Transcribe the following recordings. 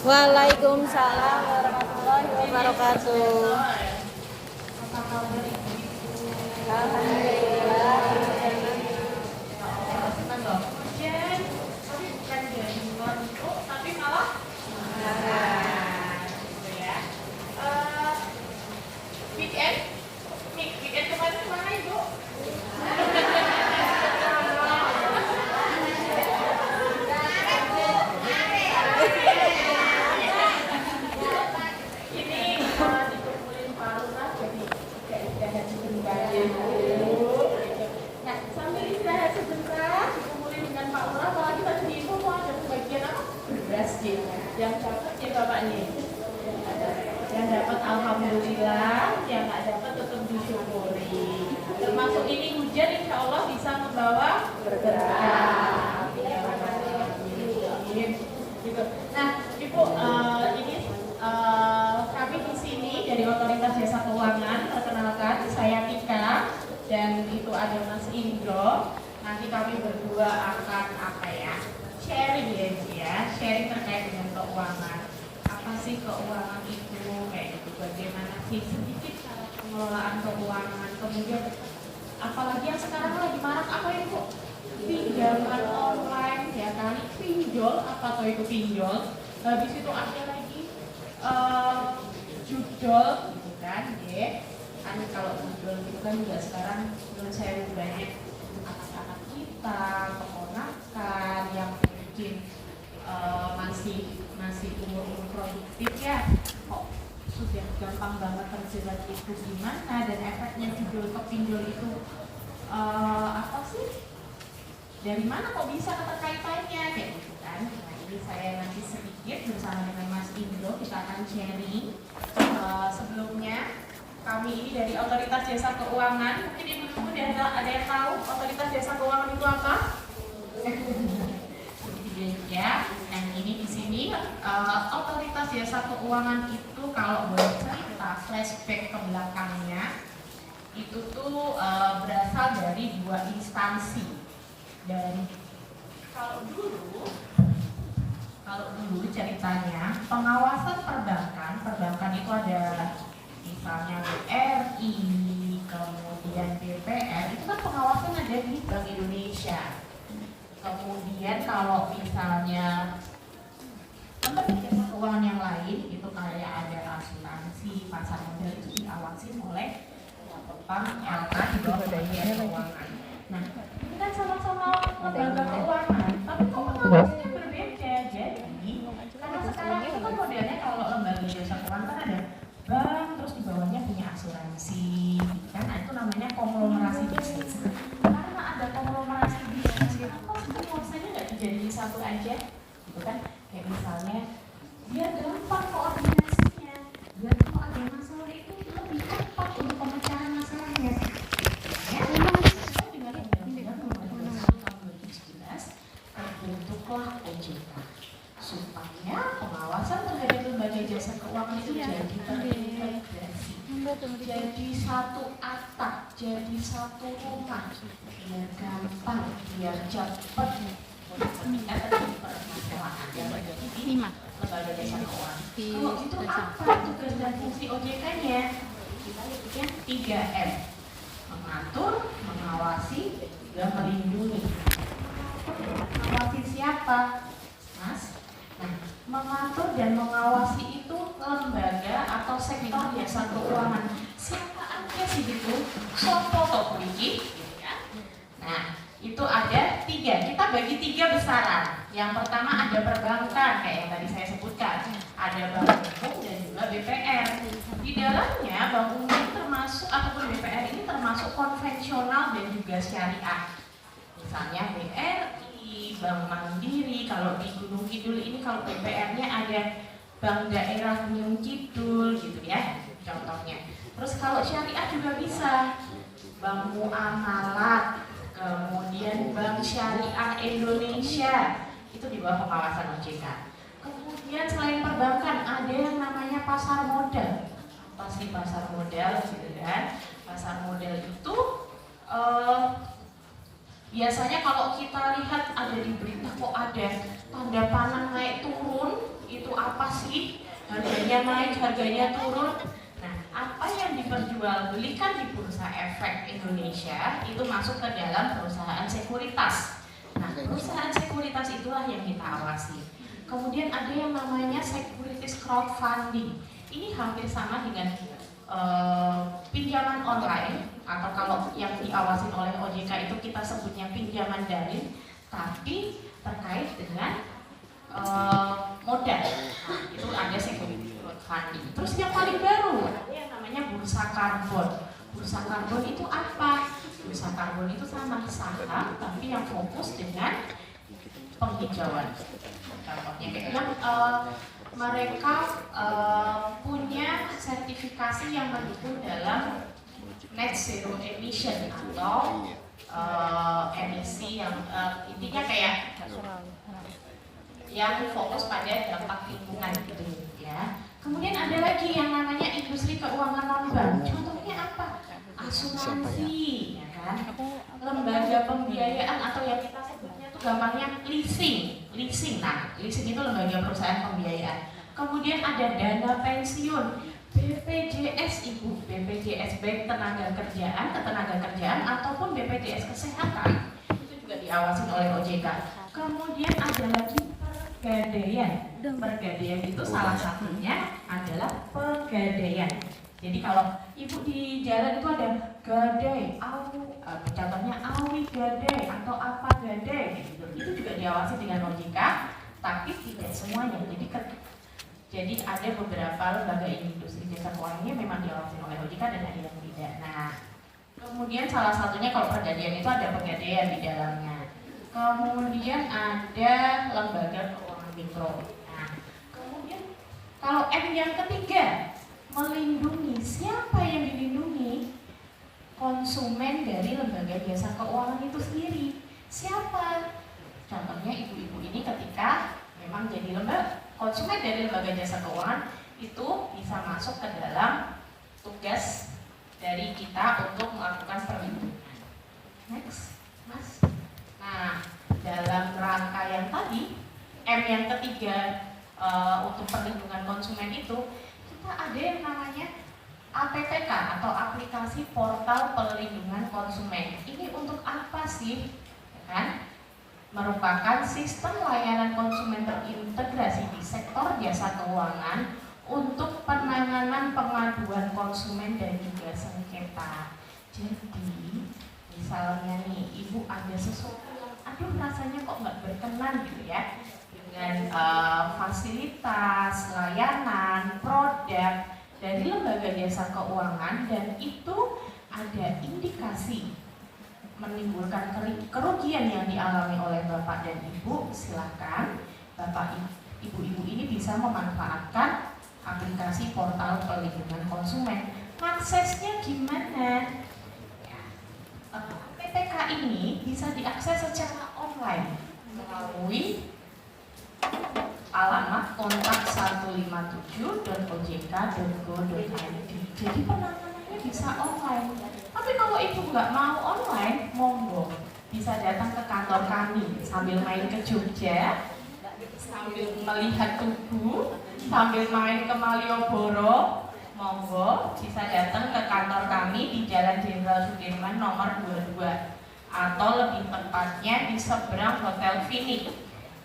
Waalaikumsalam warahmatullahi wabarakatuh. Alhamdulillah. Hujan, tapi bukan dari luar itu, tapi malah gitu ya. Weekend, weekend kemarin mana Ibu? Ini dikumpulin Pak Lurah jadi istirahat sebentar dulu. Nah, sambil istirahat sebentar, dikumpulin dengan Pak Lurah, apalagi tadi di info mau ada pembagian apa? Beras gitu. Yang dapat ya Bapak nih. Yang dapat alhamdulillah, yang nggak dapat tetap disyukuri. Termasuk ini hujan, insya Allah bisa membawa berkah. Gitu. Nah, Ibu, ini kami di sini dari Otoritas Jasa Keuangan. Perkenalkan, saya Tika dan itu ada Mas Indro. Nanti kami berdua akan sharing ya, sharing terkait dengan keuangan. Apa sih keuangan itu, kayak gitu, bagaimana sih sedikit cara pengelolaan keuangan. Kemudian apalagi yang sekarang lagi marak apa ya Bu? Pinjaman online ya kan, pinjol, apa tuh itu pinjol. Habis itu ada lagi judol gitu kan, ya. Kan kalau judol itu kan juga sekarang menurut saya banyak anak-anak kita, keponakan yang mungkin masih umur produktif ya, kok sudah gampang banget terjerat itu gimana, dan efeknya judol ke pinjol itu apa sih? Dari mana kok bisa keterkaitannya kayak gitu kan? Nah, ini saya nanti sedikit bersama dengan Mas Indro kita akan sharing. Sebelumnya kami ini dari Otoritas Jasa Keuangan, mungkin ibu-ibu ada yang tahu Otoritas Jasa Keuangan itu apa? Ya, yang ini di sini Otoritas Jasa Keuangan itu kalau boleh cerita flashback ke belakangnya itu tuh berasal dari dua instansi. Dan kalau dulu ceritanya pengawasan perbankan itu ada misalnya BRI, kemudian BPR, itu kan pengawasan ada di Bank Indonesia. Kemudian kalau misalnya lembaga jasa keuangan yang lain itu kayak ada asuransi, pasar modal, itu diawasi oleh bank LK di bawah Kementerian Keuangan. Nah, ini kan sama-sama lembaga keuangan, tapi kok pengawasnya berbeda. Jadi, karena sekarang itu kan modelnya kalau lembaga jasa keuangan kan ada bank, terus di bawahnya punya asuransi, kan? Nah, itu namanya konglomerasi bisnis. Karena ada konglomerasi bisnis, kok penguasanya nggak dijadiin satu aja, gitu kan? Kayak misalnya, biar gampang koordinasinya, biar kalau ada masalah itu lebih cepat untuk pemecahan masalahnya. Bentuklah OJK supaya pengawasan terhadap lembaga jasa keuangan itu jadi terintegrasi, jadi satu atap, jadi satu rumah, biar gampang, biar cepat ketika terjadi permasalahan yang terjadi di lembaga jasa keuangan. Kalau itu apa tugas dan fungsi OJK-nya? Kita lihatnya 3M: mengatur, mengawasi, dan melindungi. Mengawasi siapa, Mas? Nah, mengatur dan mengawasi itu lembaga atau sektor jasa keuangan. Siapa aja sih gitu? Sopo atau perigi, gitu kan? Nah, itu ada 3. Kita bagi 3 besaran. Yang pertama ada perbankan, kayak yang tadi saya sebutkan. Ada Bank Umum dan juga BPR. Di dalamnya Bank Umum termasuk ataupun BPR ini termasuk konvensional dan juga syariah. Misalnya BRI, Bank Mandiri, kalau di Gunung Kidul ini kalau BPR-nya ada Bank Daerah Gunung Kidul gitu ya, contohnya. Terus kalau syariah juga bisa, Bank Muamalat, kemudian Bank Syariah Indonesia, itu di bawah pengawasan OJK. Kemudian selain perbankan ada yang namanya pasar modal. Pasti pasar modal gitu kan. Pasar modal itu biasanya kalau kita lihat ada di berita kok ada tanda panah naik turun, itu apa fluktuasi, harganya naik, harganya turun. Nah, apa yang diperjualbelikan di Bursa Efek Indonesia itu masuk ke dalam perusahaan sekuritas. Nah, perusahaan sekuritas itulah yang kita awasi. Kemudian ada yang namanya securities crowdfunding. Ini hampir sama dengan pinjaman online, atau kalau yang diawasi oleh OJK itu kita sebutnya pinjaman daring, tapi terkait dengan modal. Nah, itu ada security crowdfunding. Terus yang paling baru ada yang namanya bursa karbon. Bursa karbon itu apa? Bursa karbon itu sama saham, tapi yang fokus dengan penghijauan. Contohnya yang mereka punya sertifikasi yang mendukung dalam net zero emission atau emisi yang intinya kayak yang fokus pada dampak lingkungan gitu ya. Kemudian ada lagi yang namanya industri keuangan non-bank. Contohnya apa? Asuransi, ya kan? Lembaga pembiayaan atau yang kita sebutnya itu gampangnya leasing. Nah, leasing itu lembaga perusahaan pembiayaan. Kemudian ada dana pensiun, BPJS Ibu, BPJS baik tenaga kerjaan ataupun BPJS kesehatan itu juga diawasi oleh OJK. Kemudian ada lagi Pegadaian itu salah satunya adalah pegadaian. Jadi kalau ibu di jalan itu ada gadai, contohnya awi gadai atau apa gadai gitu. Itu juga diawasi dengan OJK, tapi tidak semuanya. Jadi ada beberapa lembaga industri jasa keuangan ini memang diawasi oleh OJK dan ada yang tidak. Nah, kemudian salah satunya kalau pegadaian itu ada pegadaian di dalamnya. Kemudian ada lembaga keuangan mikro. Nah, kemudian kalau M yang ketiga, melindungi. Siapa yang dilindungi? Konsumen dari lembaga jasa keuangan itu sendiri. Siapa? Contohnya ibu-ibu ini ketika memang jadi konsumen dari lembaga jasa keuangan itu bisa masuk ke dalam tugas dari kita untuk melakukan perlindungan. Next, Mas. Nah, dalam rangka yang tadi, M yang ketiga untuk perlindungan konsumen itu, kita ada yang namanya APPK atau aplikasi portal perlindungan konsumen. Ini untuk apa sih? Ya kan? Merupakan sistem layanan konsumen terintegrasi di sektor jasa keuangan untuk penanganan pengaduan konsumen dan juga sengketa. Jadi, misalnya nih, ibu ada sesuatu yang aduh rasanya kok nggak berkenan gitu ya dengan fasilitas, layanan, produk dari lembaga jasa keuangan, dan itu ada indikasi menimbulkan kerugian yang dialami oleh Bapak dan Ibu, silakan Bapak Ibu-ibu ini bisa memanfaatkan aplikasi portal perlindungan konsumen. Aksesnya gimana? PPK ini bisa diakses secara online melalui alamat kontak 157.ojk.go.id. Jadi penanganannya bisa online. Tapi kalau ibu nggak mau online, monggo bisa datang ke kantor kami sambil main ke Jogja, sambil melihat Tugu, sambil main ke Malioboro. Monggo bisa datang ke kantor kami di Jalan Jenderal Sudirman nomor 22, atau lebih tepatnya di seberang Hotel Phoenix,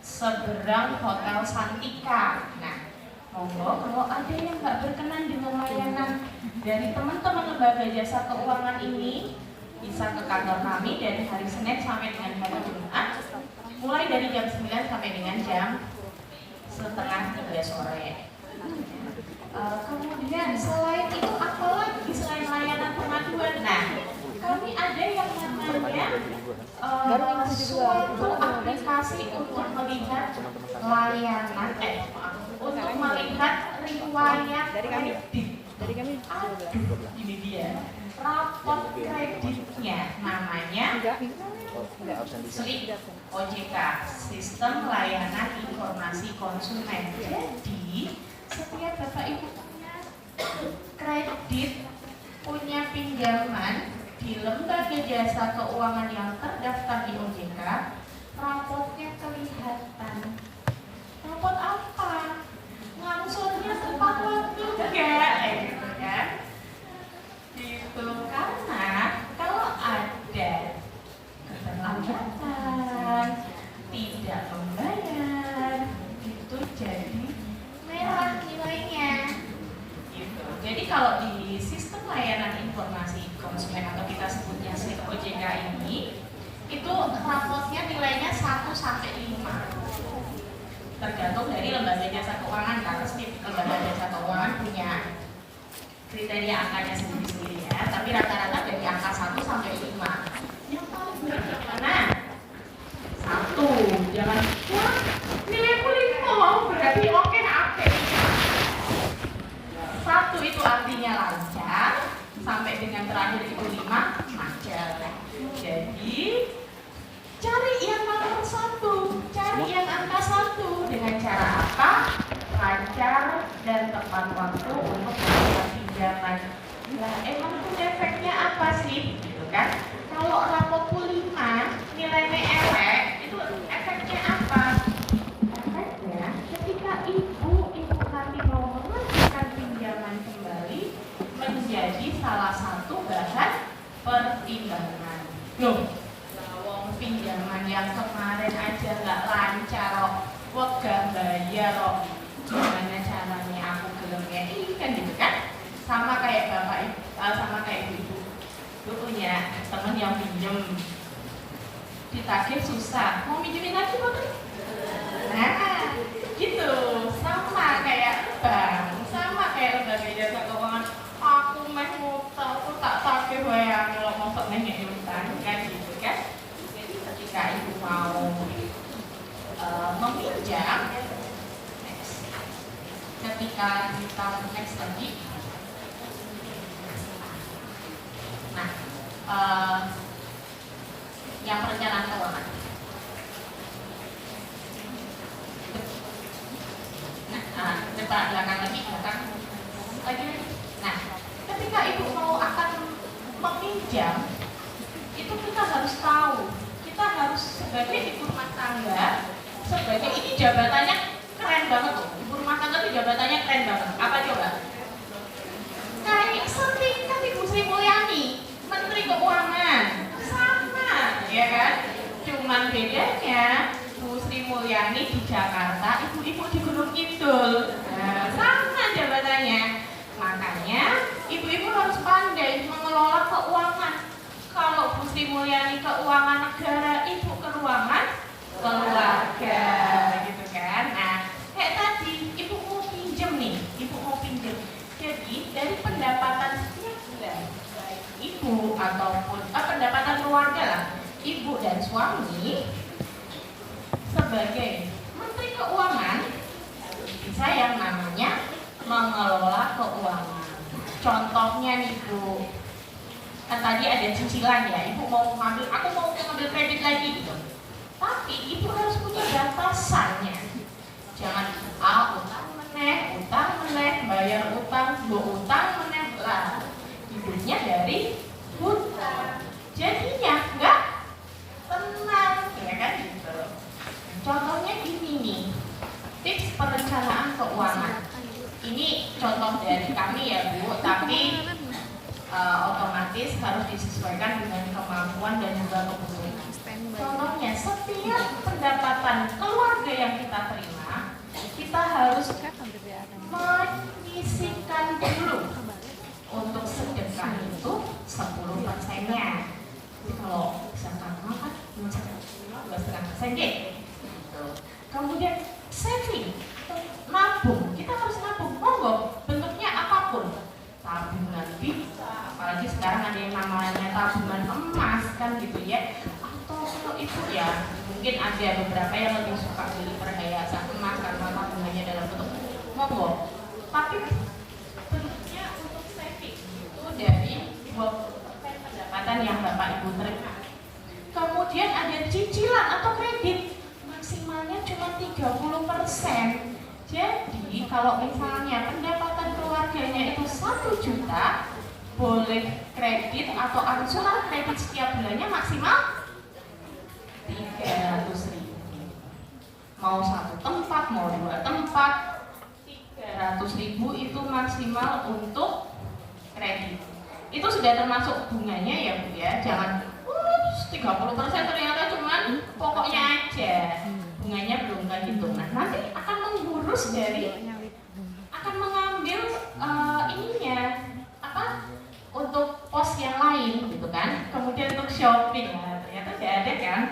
seberang Hotel Santika. Nah, monggo kalau ada yang nggak berkenan dengan layanan dari teman-teman lembaga jasa keuangan ini, bisa ke kantor kami dari hari Senin sampai dengan hari Jumat, mulai dari jam 9 sampai dengan jam setengah 3 sore. Kemudian selain itu apa lagi selain layanan pengaduan? Nah, kami ada yang namanya suatu aplikasi untuk melihat layanan untuk melihat riwayat kredit. Ini dia raport kreditnya, namanya SLIK OJK, Sistem Layanan Informasi Konsumen. Jadi setiap Bapak Ibu punya kredit, punya pinjaman di lembaga jasa keuangan yang terdaftar di OJK, raportnya kelihatan. Raport apa? Nggak kalau di sistem layanan informasi konsumen atau kita sebutnya SIP OJK ini, itu rapotnya nilainya 1 sampai 5. Tergantung dari lembaga jasa keuangan, karena setiap lembaga jasa keuangan punya kriteria angkanya sendiri-sendiri ya. Tapi rata-rata dari angka 1 sampai 5. Yang paling berat yang mana? 1. Jangan, wah nilaiku 5, berarti oke apa? 1 itu artinya lancar, sampai dengan terakhir itu 5 macet. Jadi cari yang nomor 1, cari yang angka 1 dengan cara apa? Lancar dan tepat waktu untuk melakukan pinjaman. Nah, emang itu efeknya apa sih? Gitu kan? Kalau rapotku 5, nilainya elek, itu efeknya apa? Efeknya ketika ibu nanti mau mengajukan pinjaman kembali menjadi salah satu bahan pertimbangan. Loh, pinjaman yang kemarin aja nggak lancar, wegah bayar, gimana caranya aku gelem kan gitu kan? Sama kayak bapak ibu, sama kayak ibu. Lu punya temen yang pinjem, ditagih susah, mau minjemin lagi bukan? Nah, gitu. Sama kayak bank, sama kayak lembaga jasa keuangan. Aku meh ngutang, aku tak tagih wae kalau mau nengnya utang kan gitu kan? Ketika ibu mau meminjam, ketika kita next lagi, nah, yang perencanaan keuangan. Nah, depan belakang lagi, belakang lagi. Nah, ketika ibu mau akan meminjam, itu kita harus tahu. Kita harus sebagai ibu rumah tangga, sebagai ini jabatannya keren banget tuh. Ibu rumah tangga itu jabatannya keren banget. Apa coba? Kayak setingkat Ibu Sri Mulyani, Menteri Keuangan, sama, ya kan? Cuman bedanya Bu Sri Mulyani di Jakarta, ibu-ibu di Gunung Kidul. Nah, sama jabatannya. Makanya ibu-ibu harus pandai mengelola keuangan. Kalau Bu Sri Mulyani keuangan negara, ibu keuangan keluarga, gitu kan? Nah, kayak tadi, ibu mau pinjem nih, ibu mau pinjem. Jadi dari pendapatan setiap bulan, baik ibu ataupun pendapatan keluarga lah, ibu dan suami sebagai Menteri Keuangan bisa yang namanya mengelola keuangan. Contohnya nih Bu, kan tadi ada cicilan ya, ibu mau ngambil, aku mau ngambil kredit lagi gitu. Tapi ibu harus punya batasannya. Jangan utang meneh, bayar utang, utang meneh lah. Hidupnya dari hutang. Jadinya enggak tenang, ya kan gitu. Contohnya gini nih, tips perencanaan keuangan. Ini contoh dari kami ya Bu, tapi otomatis harus disesuaikan dengan kemampuan dan juga kebutuhan. Contohnya, setiap pendapatan keluarga yang kita terima, kita harus menyisihkan dulu untuk sedekah itu 10%-nya. Kalau misalkan makan, 2,5% deh. Kemudian saving, nabung, kita harus nabung, monggo bentuknya apapun. Tabungan bisa, apalagi sekarang ada yang namanya tabungan emas kan gitu ya. Atau kalau itu ya mungkin ada beberapa yang lebih suka beli perhiasan emas karena tabungannya dalam bentuk monggo. Tapi bentuknya untuk saving itu dari 20% pendapatan yang Bapak Ibu terima. Kemudian ada cicilan atau kredit, maksimalnya cuma 30%. Jadi kalau misalnya pendapatan keluarganya itu 1 juta, boleh kredit atau angsuran kredit setiap bulannya maksimal 300.000. Mau 1 tempat, mau 2 tempat, 300.000 itu maksimal untuk kredit. Itu sudah termasuk bunganya ya Bu ya. Jangan 30% ternyata cuman pokoknya aja. Bunganya belum kehitung. Nah, nanti akan mengurus dari, akan mengambil ininya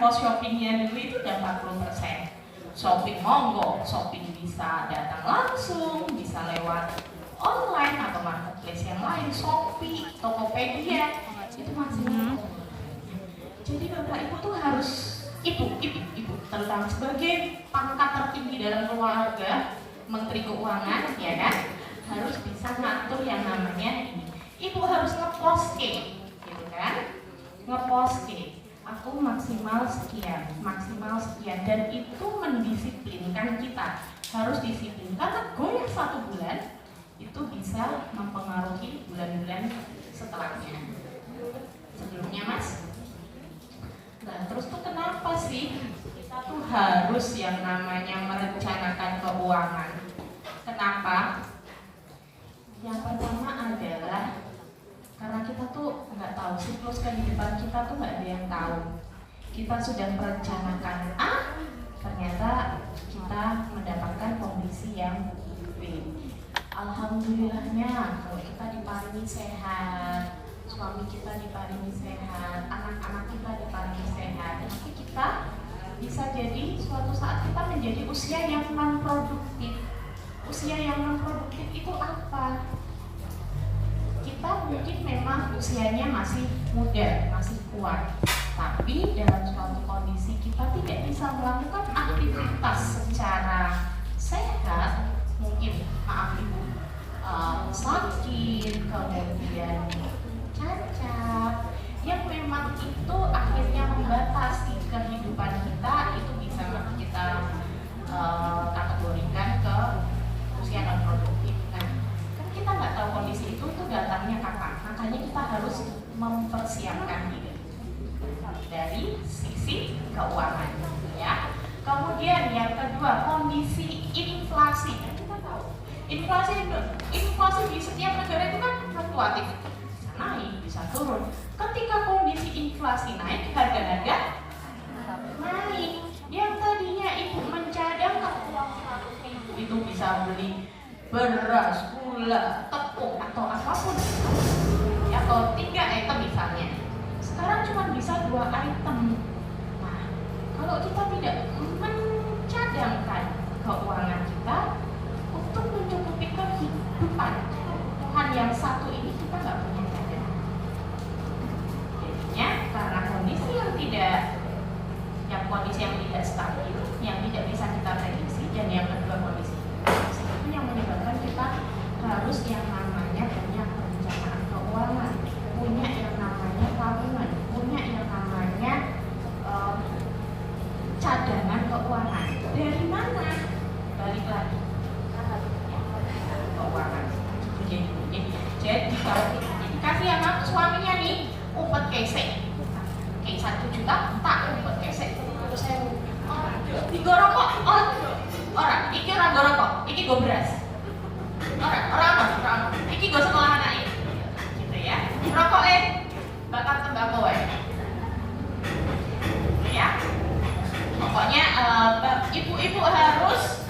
ongkos shoppingnya dulu itu udah 40%. Shopping monggo, shopping bisa datang langsung, bisa lewat online atau marketplace yang lain, Shopee, Tokopedia, itu maksimal. Jadi Bapak Ibu tuh harus, ibu terutama sebagai pangkat tertinggi dalam keluarga, Menteri Keuangan, ya kan, harus bisa ngatur yang namanya ini. Ibu harus ngeposting, gitu kan, ngeposting. Aku maksimal sekian, dan itu mendisiplinkan kita, harus disiplin karena goyang 1 bulan itu bisa mempengaruhi bulan-bulan setelahnya. Sebelumnya Mas. Nah terus tuh kenapa sih kita tuh harus yang namanya merencanakan keuangan? Kenapa? Yang pertama adalah karena kita tuh nggak tahu siklus kehidupan kita tuh nggak ada yang tahu. Kita sudah merencanakan A, ternyata kita mendapatkan kondisi yang B. Alhamdulillahnya kalau kita diparingi sehat, suami kita diparingi sehat, anak-anak kita diparingi sehat, tapi kita bisa jadi suatu saat kita menjadi usia yang non produktif. Usia yang non produktif itu apa? Kita mungkin memang usianya masih muda, masih kuat, tapi dalam suatu kondisi kita tidak bisa melakukan aktivitas secara sehat, mungkin maaf ibu sakit, kemudian cacat, yang memang itu akhirnya membatasi kehidupan kita, itu bisa kita kategorikan ke usia non produktif. Nah, kan kita nggak tahu kondisi itu datangnya kapan, makanya kita harus mempersiapkan diri dari sisi keuangan, ya. Kemudian yang kedua, kondisi inflasi. Kita tahu inflasi di setiap negara itu kan fluktuatif, bisa naik, bisa turun. Ketika kondisi inflasi naik, harga-harga naik. Yang tadinya ibu mencadangkan uang 100.000 itu bisa beli beras, gula, tepung atau apapun, atau 3 item misalnya, sekarang cuma bisa 2 item. Nah, kalau kita tidak mencadangkan keuangan kita untuk mencukupi kehidupan Tuhan yang satu ini, kita nggak punya cadangan. Jadinya karena kondisi yang tidak stabil, yang tidak bisa kita prediksi, dan yang kedua kondisi itu yang menyebabkan kita harus yang namanya punya perencanaan keuangan, punya yang namanya tabungan, punya yang namanya cadangan keuangan. Dari mana? Balik lagi keuangan. Jadi kalau kita dikasih sama suaminya nih, upet kesek, kayak 1 juta, tak upet kesek. Terus saya digorokok, orang, iki orang gorokok, iki go beras. Orang, iki go sekolah anaknya, gitu ya. Rokok bakar tembakau ya. Pokoknya ibu-ibu harus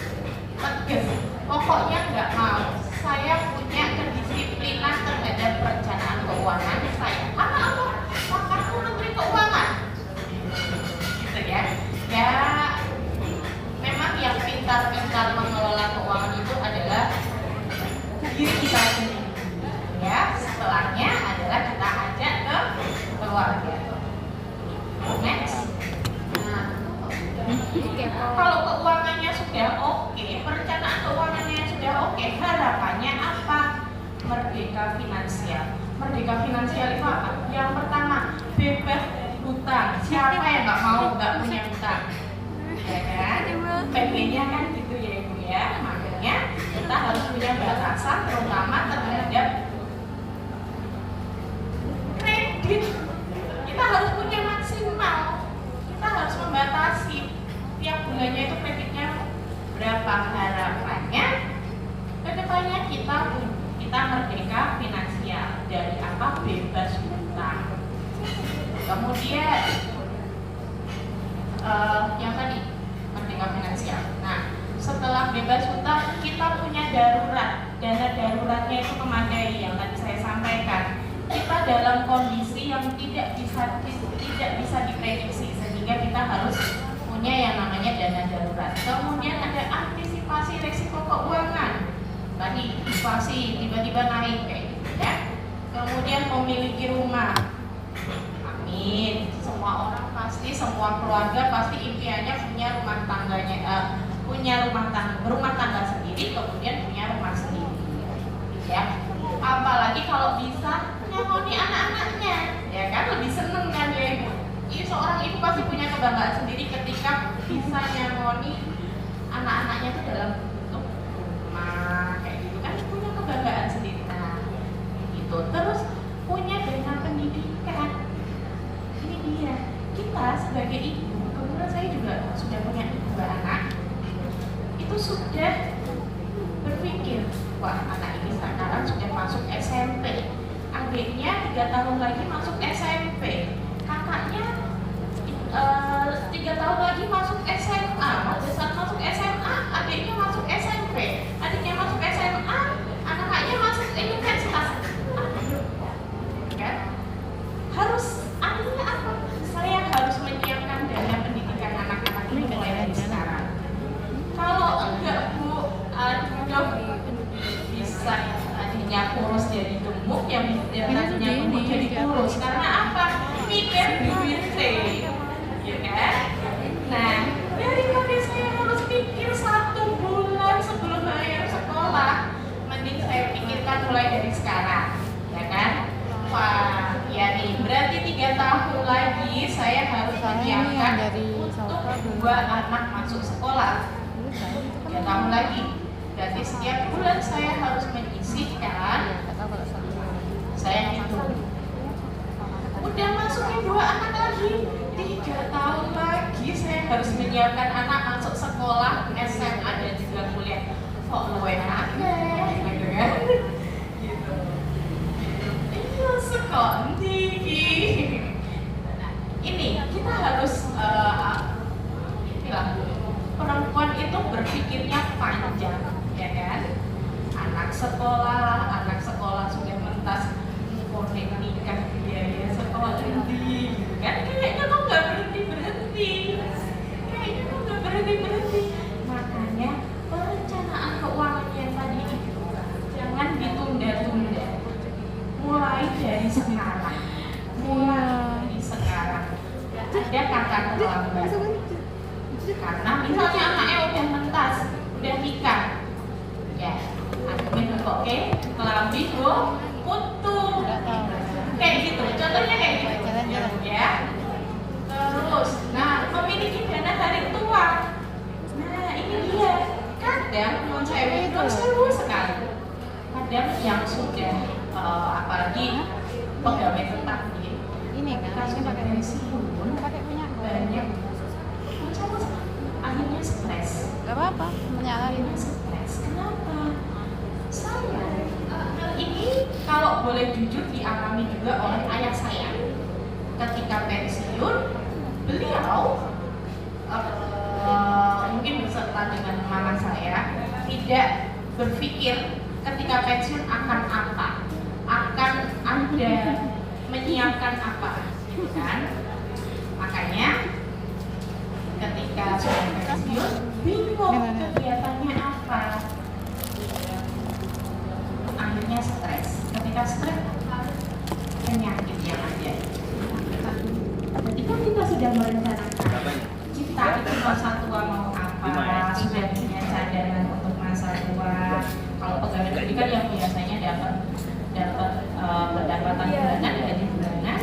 tegas. Pokoknya nggak mau saya punya kedisiplinan terhadap perencanaan keuangan saya. Karena apa? Pakatku Menteri Keuangan, gitu ya. Ya, memang yang pintar-pintar mengelola keuangan itu adalah diri kita sendiri. Ya, setelahnya adalah kita ajak ke keluarga. Next. Kalau keuangannya sudah oke, perencanaan keuangannya sudah oke, harapannya apa? Merdeka finansial. Merdeka finansial itu apa? Yang pertama, bebas dari hutang. Siapa yang nggak punya hutang? Ya kan? Pengennya kan gitu ya ibu ya. Makanya kita harus punya batasan, terutama terhadap kredit. Kita harus punya maksimal. Kita harus membatasi tiap bulannya itu kreditnya berapa. Harapannya kedepannya kita merdeka finansial dari apa? Bebas hutang. Kemudian yang tadi merdeka finansial. Nah, setelah bebas hutang kita punya darurat. Dana daruratnya itu memadai yang tadi saya sampaikan. Kita dalam kondisi yang tidak bisa diprediksi, sehingga sehingga kita harus punya yang namanya dana darurat. Kemudian ada antisipasi risiko keuangan. Tadi inflasi tiba-tiba naik kayak gitu ya. Kemudian memiliki rumah. Amin. Semua orang pasti, semua keluarga pasti impiannya punya rumah tangganya, berumah tangga sendiri, kemudian punya rumah sendiri. Ya. Apalagi kalau bisa nyangoni anak-anaknya, ya kan lebih seneng kan ya ibu. Seorang ibu pasti punya kebanggaan sendiri ketika bisa nyangoni anak-anaknya itu dalam bentuk rumah kayak gitu kan, punya kebanggaan sendiri. Nah, gitu. Terus punya dana pendidikan. Ini dia. Kita sebagai ibu, kemudian saya juga sudah punya 2 anak. Itu sudah berpikir, wah anak ini sekarang sudah masuk SMP, adiknya 3 tahun lagi masuk SMP, kakaknya 3 tahun lagi masuk SMA, pada saat masuk SMA adiknya masuk SMP, adiknya masuk SMA, anaknya masuk universitas. Kan? Artinya apa? Saya harus menyiapkan dana pendidikan anak-anak ini mulai dari sekarang. Kalau enggak Bu, aduh, bisa adiknya kurus jadi gemuk, yang tadinya gemuk jadi kurus. Karena apa? Mikir duit ya kan? Nah, daripada saya harus pikir 1 bulan sebelum bayar sekolah, mending saya pikirkan mulai dari sekarang, ya kan? Wah, ya nih, berarti 3 tahun lagi saya harus menyiapkan untuk 2 anak masuk sekolah. 3 tahun lagi, berarti setiap bulan saya harus menyisihkan. Saya hitung, udah masukin 2 anak lagi, 3 tahun lagi saya harus menyiapkan anak masuk sekolah SMA dan juga kuliah. Kok luwe akeh gitu kan? Gitu. Iya sekolah tinggi. Nah, ini kita harus perempuan itu berpikirnya panjang, ya kan? Anak sekolah sudah mentas konek nikah, biaya sekolah tinggi, gitu kan? Kayaknya kok nggak berhenti. Makanya perencanaan keuangan yang tadi itu jangan ditunda-tunda. Mulai dari sekarang. Ada kata terlambat. Karena misalnya anaknya udah mentas, udah nikah, ya, anaknya kok kelambi putu, kayak gitu. Contohnya kayak gitu, ya. Terus, nah memiliki dana hari tua. Nah ini dia. Kadang non sewu sekali. Kadang yang sudah apalagi pegawai tetap Ini kan, ini pakai pensiun, pakai punya banyak akhirnya stres. Gak apa-apa, menyalahin. Stres. Kenapa? Saya ini kalau boleh jujur dialami juga oleh ayah saya. Ketika pensiun, beliau mungkin beserta dengan mama saya tidak berpikir ketika pensiun akan apa, akan ada menyiapkan apa, kan? Makanya ketika sudah pensiun bingung kegiatannya apa, akhirnya stres. Ketika stres penyakit yang ada. Ketika kita sudah merencanakan kita itu masa tua mau apa, sudah punya cadangan untuk masa tua. Kalau pegawai negeri kan yang biasanya dapat pendapatan bulanan, gaji bulanan,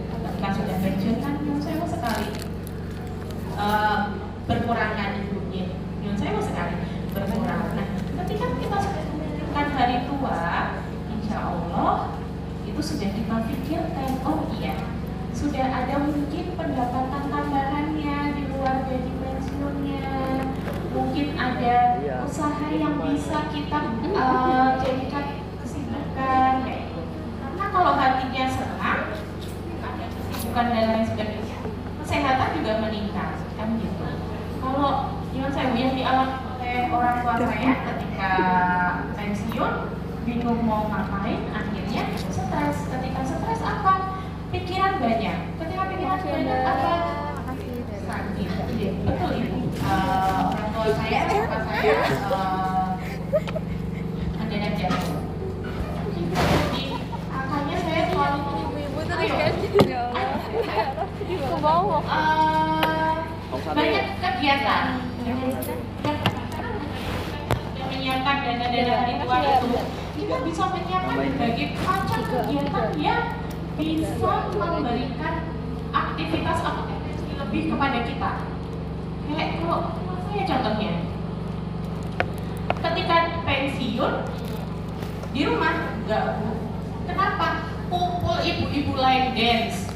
ketika sudah pensiun kan nyun sewu sekali berkurangkan ibunya, nyun sewu sekali berkurang. Nah, ketika kita sudah menentukan hari tua, insya Allah itu sudah kita pikirkan, oh iya, sudah ada mungkin pendapatan tambahannya di luar gaji pensiunnya, mungkin ada usaha yang bisa kita jadikan kesibukan kayak gitu. Karena kalau hatinya senang, ada kesibukan dan lain sebagainya, kesehatan juga meningkat, kan gitu. Kalau yang saya yang dialami oleh orang tua saya ketika pensiun, bingung mau ngapain, akhirnya stres. Ketika stres apa? Pikiran banyak. Ketika pikiran banyak apa? saya bapak saya ada jantung. Jadi makanya saya selalu Ibu tuh dikasih ya Allah. Ke bawah. Banyak kegiatan yang menyiapkan dana-dana hari tua itu. Kita bisa menyiapkan berbagai macam kegiatan yang bisa memberikan aktivitas lebih kepada kita. Kayak kalau saya contohnya, ketika pensiun di rumah enggak Bu. Kenapa? Kumpul ibu-ibu line dance.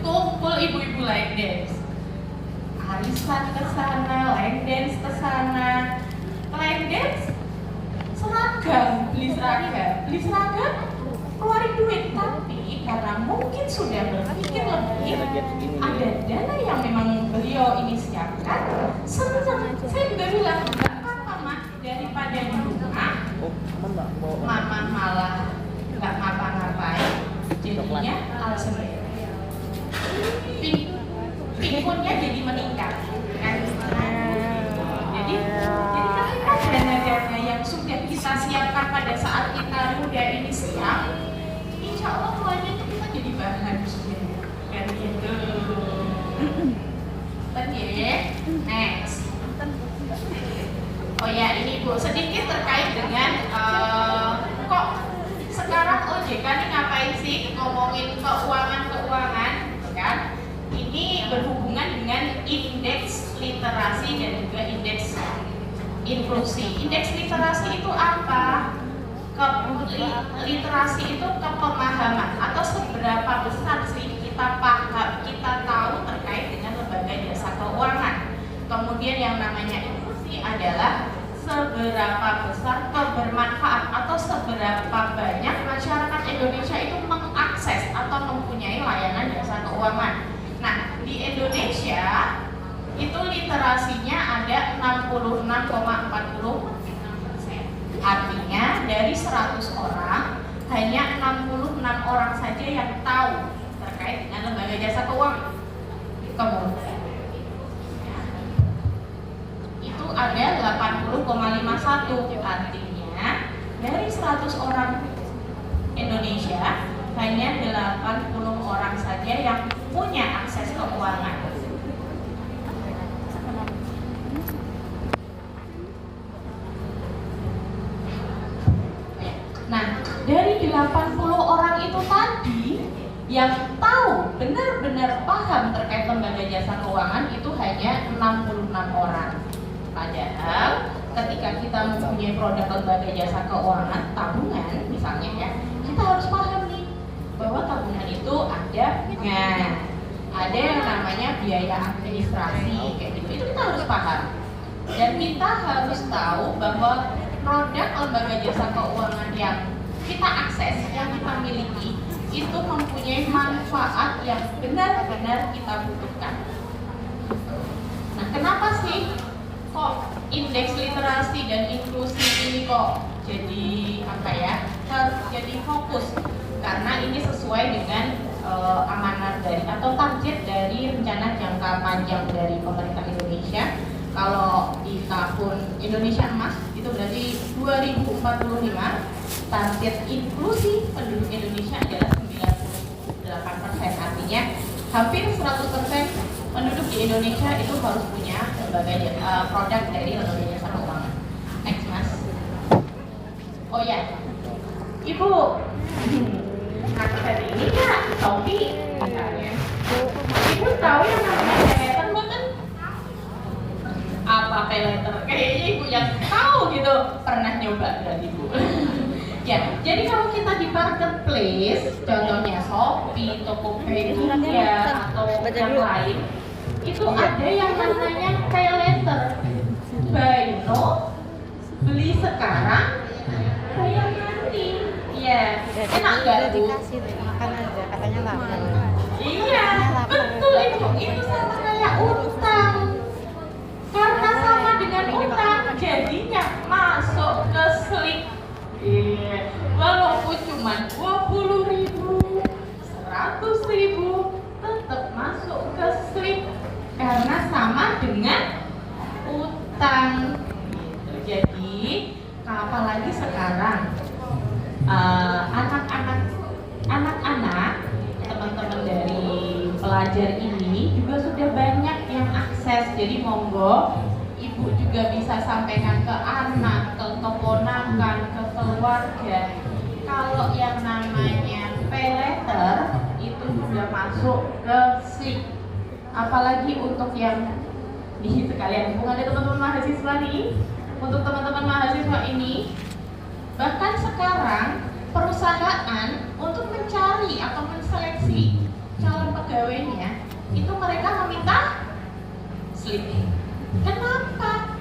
Kumpul ibu-ibu line dance. Arisan ke sana, line dance ke sana. Line dance seragam, beli seragam keluarin duit, tapi karena mungkin sudah berpikir lebih, ada dana yang memang beliau ini siapkan. Senang, saya juga bilang nggak apa-apa mah, daripada di rumah mama malah nggak ngapa-ngapain, jadinya alhamdulillah pingunnya jadi meningkat kan. Jadi kan dana-dana yang sudah kita siapkan pada saat kita muda ini siap, insya Allah keluarnya itu kita jadi bahan sebenarnya kan gitu. Next. Oh ya, ini Bu, sedikit terkait dengan kok sekarang OJK ini ngapain sih ngomongin keuangan kan? Ini berhubungan dengan indeks literasi dan juga indeks inklusi. Indeks literasi itu apa? Literasi itu kepemahaman atau seberapa besar sih kita paham, kita tahu terkait dengan lembaga jasa keuangan. Kemudian yang namanya inklusi adalah seberapa besar kebermanfaat atau seberapa banyak masyarakat Indonesia itu mengakses atau mempunyai layanan jasa keuangan. Nah, di Indonesia itu literasinya ada 66,46%. Artinya dari 100 orang hanya 66 orang saja yang tahu terkait dengan lembaga jasa keuangan. Kemudian itu ada 80,51, artinya dari 100 orang Indonesia hanya 80 orang saja yang punya akses keuangan. Nah, dari 80 orang itu tadi yang tahu benar-benar paham terkait lembaga jasa keuangan itu hanya 66 orang. Padahal ketika kita mempunyai produk lembaga jasa keuangan, tabungan misalnya ya, kita harus paham nih bahwa tabungan itu ada yang namanya biaya administrasi kayak gitu, itu kita harus paham. Dan kita harus tahu bahwa produk lembaga jasa keuangan yang kita akses, yang kita miliki itu mempunyai manfaat yang benar-benar kita butuhkan. Nah, kenapa sih kok indeks literasi dan inklusi ini kok jadi harus jadi fokus? Karena ini sesuai dengan amanat dari atau target dari rencana jangka panjang dari pemerintah Indonesia. Kalau di tahun Indonesia Emas itu berarti 2045, target inklusi penduduk Indonesia adalah 98%. Artinya hampir 100% penduduk di Indonesia itu harus punya produk dari lembaga jasa keuangan. Next Mas. Oh ya, Ibu, hari ini ya Shopee misalnya. Ibu tahu yang namanya paylater bukan? Apa paylater? Kayaknya Ibu yang tahu gitu, pernah nyoba berarti Ibu. Ya, jadi kalau kita di marketplace, contohnya Shopee, Tokopedia atau yang lain, itu ada yang namanya paylater. Buy now, beli sekarang, bayar nanti. Iya, enak nggak Bu? Makan aja, katanya lapar. Iya, betul Ibu. Itu sama kayak utang. Karena sama dengan utang, jadinya masuk ke slip. Iya, walaupun cuma 20.000, 100.000, tetap masuk ke slip karena sama utang. Gitu. Jadi apalagi sekarang anak-anak teman-teman dari pelajar ini juga sudah banyak yang akses. Jadi monggo ibu juga bisa sampaikan ke anak, ke keponakan, ke keluarga. Kalau yang namanya pay letter itu sudah masuk ke SLIK. Apalagi untuk yang di sekalian, bukan ada teman-teman mahasiswa nih. Untuk teman-teman mahasiswa ini, bahkan sekarang perusahaan untuk mencari atau menseleksi calon pegawainya itu mereka meminta SLIK. Kenapa?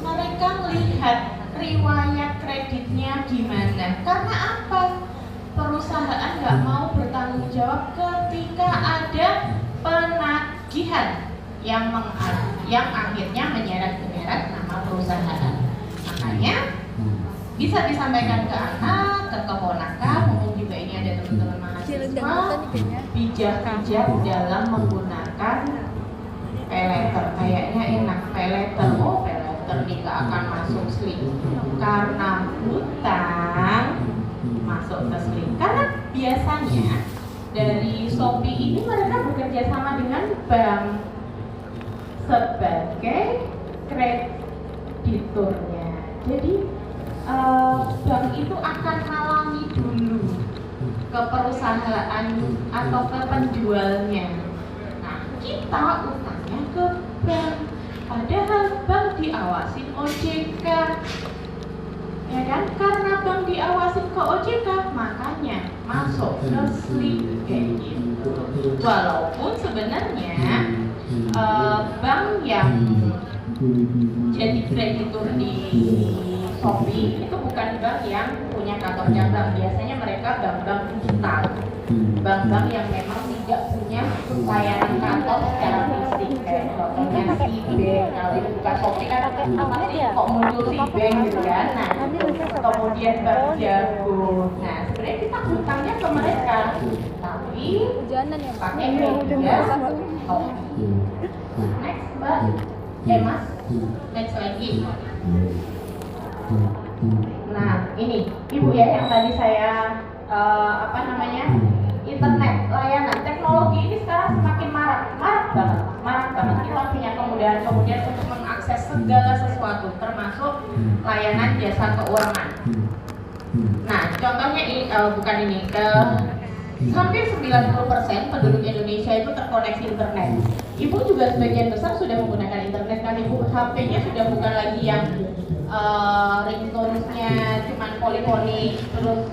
Mereka melihat riwayat kreditnya gimana. Karena apa? Perusahaan nggak mau bertanggung jawab ketika ada penagihan yang akhirnya menyeret-nyeret nama perusahaan. Makanya bisa disampaikan ke anak, ke keponakan, mungkin juga ini ada teman-teman mahasiswa, bijak-bijak dalam menggunakan pay letter. Kayaknya enak pay letter. Oh, pay letter nih gak akan masuk SLIK karena hutang masuk ke SLIK. Karena biasanya dari Shopee ini mereka bekerja sama dengan bank sebagai krediturnya. Jadi bank itu akan halangi dulu ke perusahaan atau ke penjualnya. Nah, kita utangnya ke bank, padahal bank diawasin OJK, ya kan? Karena bank diawasin ke OJK, makanya masuk ke SLIK kayak gitu. Walaupun sebenarnya bank yang jadi kreditur di Shopee itu bukan bank yang punya kantor cabang. Biasanya mereka bank-bank digital, bank-bank yang memang tidak punya layanan kantor secara fisik. Kayak contohnya Citibank. Kalau itu bukan Shopee kan pasti kok muncul Citibank gitu kan. Nah, kemudian Bank Jago. Nah, sebenarnya kita hutangnya ke mereka, tapi pakai media Shopee. Next, Mbak. Mas, next lagi. Nah, ini Ibu ya yang tadi saya internet, layanan, teknologi ini sekarang semakin marak banget. Kita punya kemudahan untuk mengakses segala sesuatu, termasuk layanan jasa keuangan. Nah, contohnya ini, hampir 90% penduduk Indonesia itu terkoneksi internet. Ibu juga sebagian besar sudah menggunakan internet kan Ibu. HP-nya sudah bukan lagi yang ringtone-nya cuman poliponik, terus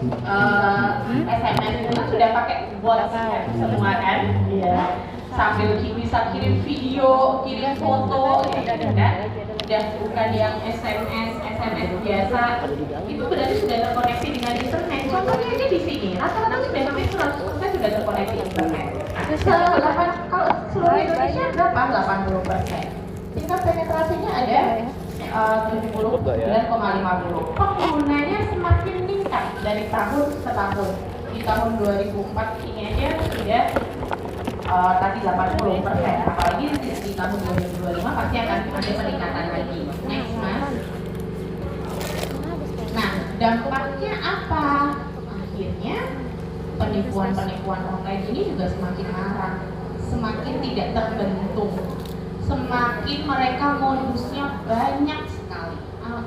SMS itu kan sudah pakai WhatsApp semua kan. Iya. Sambil bisa kirim video, kirim foto, gitu kan. Udah bukan yang SMS biasa. Itu berarti sudah terkoneksi dengan internet. Contohnya aja di sini, rata-rata sudah hampir 100% sudah terkoneksi internet. Kalau seluruh Indonesia berapa? 80%. Tingkat penetrasinya ada 79,50. Penggunanya semakin meningkat dari tahun ke tahun. Di tahun 2004 ini aja sudah tadi 80%. Apalagi di tahun 2025 pasti akan ada peningkatan lagi. Next, Mas. Nah, dampaknya apa? Akhirnya penipuan online ini juga semakin marak, semakin tidak terbentuk, semakin mereka modusnya banyak sekali,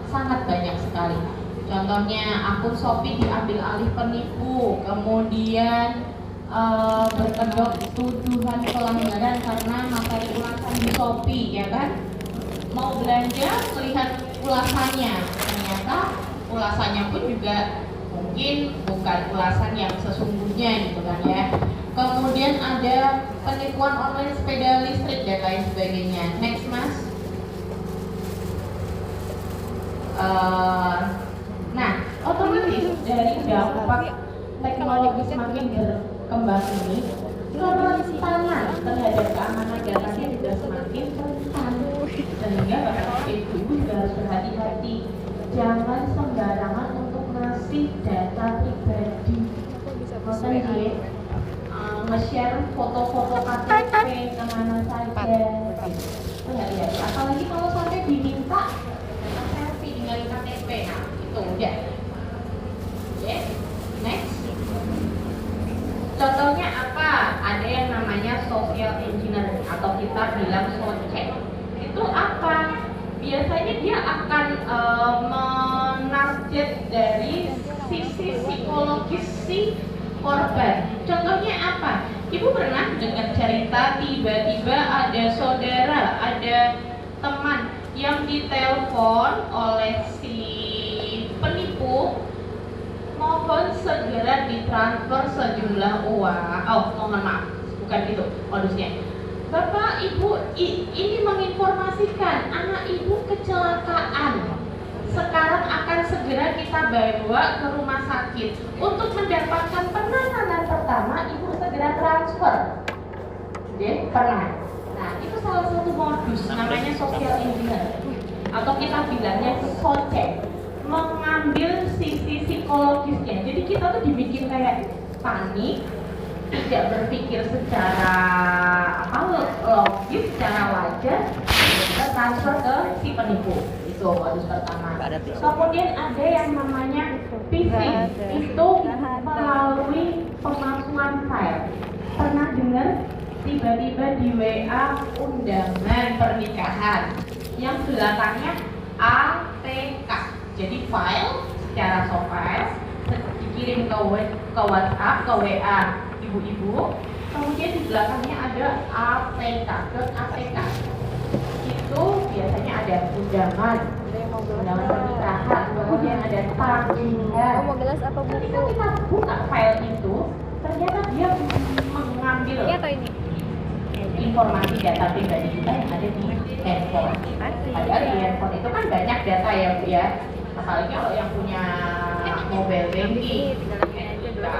sangat banyak sekali. Contohnya akun Shopee diambil alih penipu, kemudian berkedok tuduhan pelanggaran karena materi ulasan di Shopee, ya kan? Mau belanja melihat ulasannya, ternyata ulasannya pun juga mungkin bukan ulasan yang sesungguhnya gitu kan ya. Kemudian ada penipuan online sepeda listrik dan lain sebagainya. Next, Mas. Nah, otomatis dari dampak teknologi semakin berkembang ini, kerentanan terhadap keamanan datanya juga semakin rentan. Sehingga Bapak Ibu juga harus berhati-hati, jangan sembarangan untuk ngasih data pribadi. Misalnya nge-share foto-foto KTP kemana saja. Itu hati-hati. Apalagi kalau sampai diminta Udah. Oke, next. Contohnya apa? Ada yang namanya social engineering atau kita bilang socek. Itu apa? Biasanya dia akan menarget dari sisi psikologis si korban. Contohnya apa? Ibu pernah dengar cerita tiba-tiba ada saudara, ada teman yang ditelepon oleh si penipu, mohon segera ditransfer sejumlah uang. Oh, mohon maaf, bukan itu modusnya. Bapak, Ibu, ini menginformasikan anak Ibu kecelakaan. Sekarang akan segera kita bawa ke rumah sakit. Untuk mendapatkan penanganan pertama, Ibu segera transfer. Oke, pernah. Nah, itu salah satu modus, namanya social engineering. Atau kita bilangnya socek. Mengambil sisi psikologisnya. Jadi kita tuh dibikin kayak panik, tidak berpikir secara logis, secara wajar, kita transfer ke si penipu. Itu modus pertama. Kemudian ada yang namanya phishing, itu melalui pemalsuan file. Pernah dengar tiba-tiba di WA undangan pernikahan yang belakangnya ATK. Jadi file secara soft file dikirim ke WhatsApp, ke WA ibu-ibu, kemudian di belakangnya ada ATK, .atk. Itu biasanya ada undangan pernikahan, kemudian ada tagihan. Mau gelas apa buku? Ketika kita buka file itu, ternyata dia mengambil Ini atau ini? informasi data pribadi kita yang ada di handphone. Padahal di handphone itu kan banyak data ya Bu ya. Apalagi kalau yang punya mobile banking,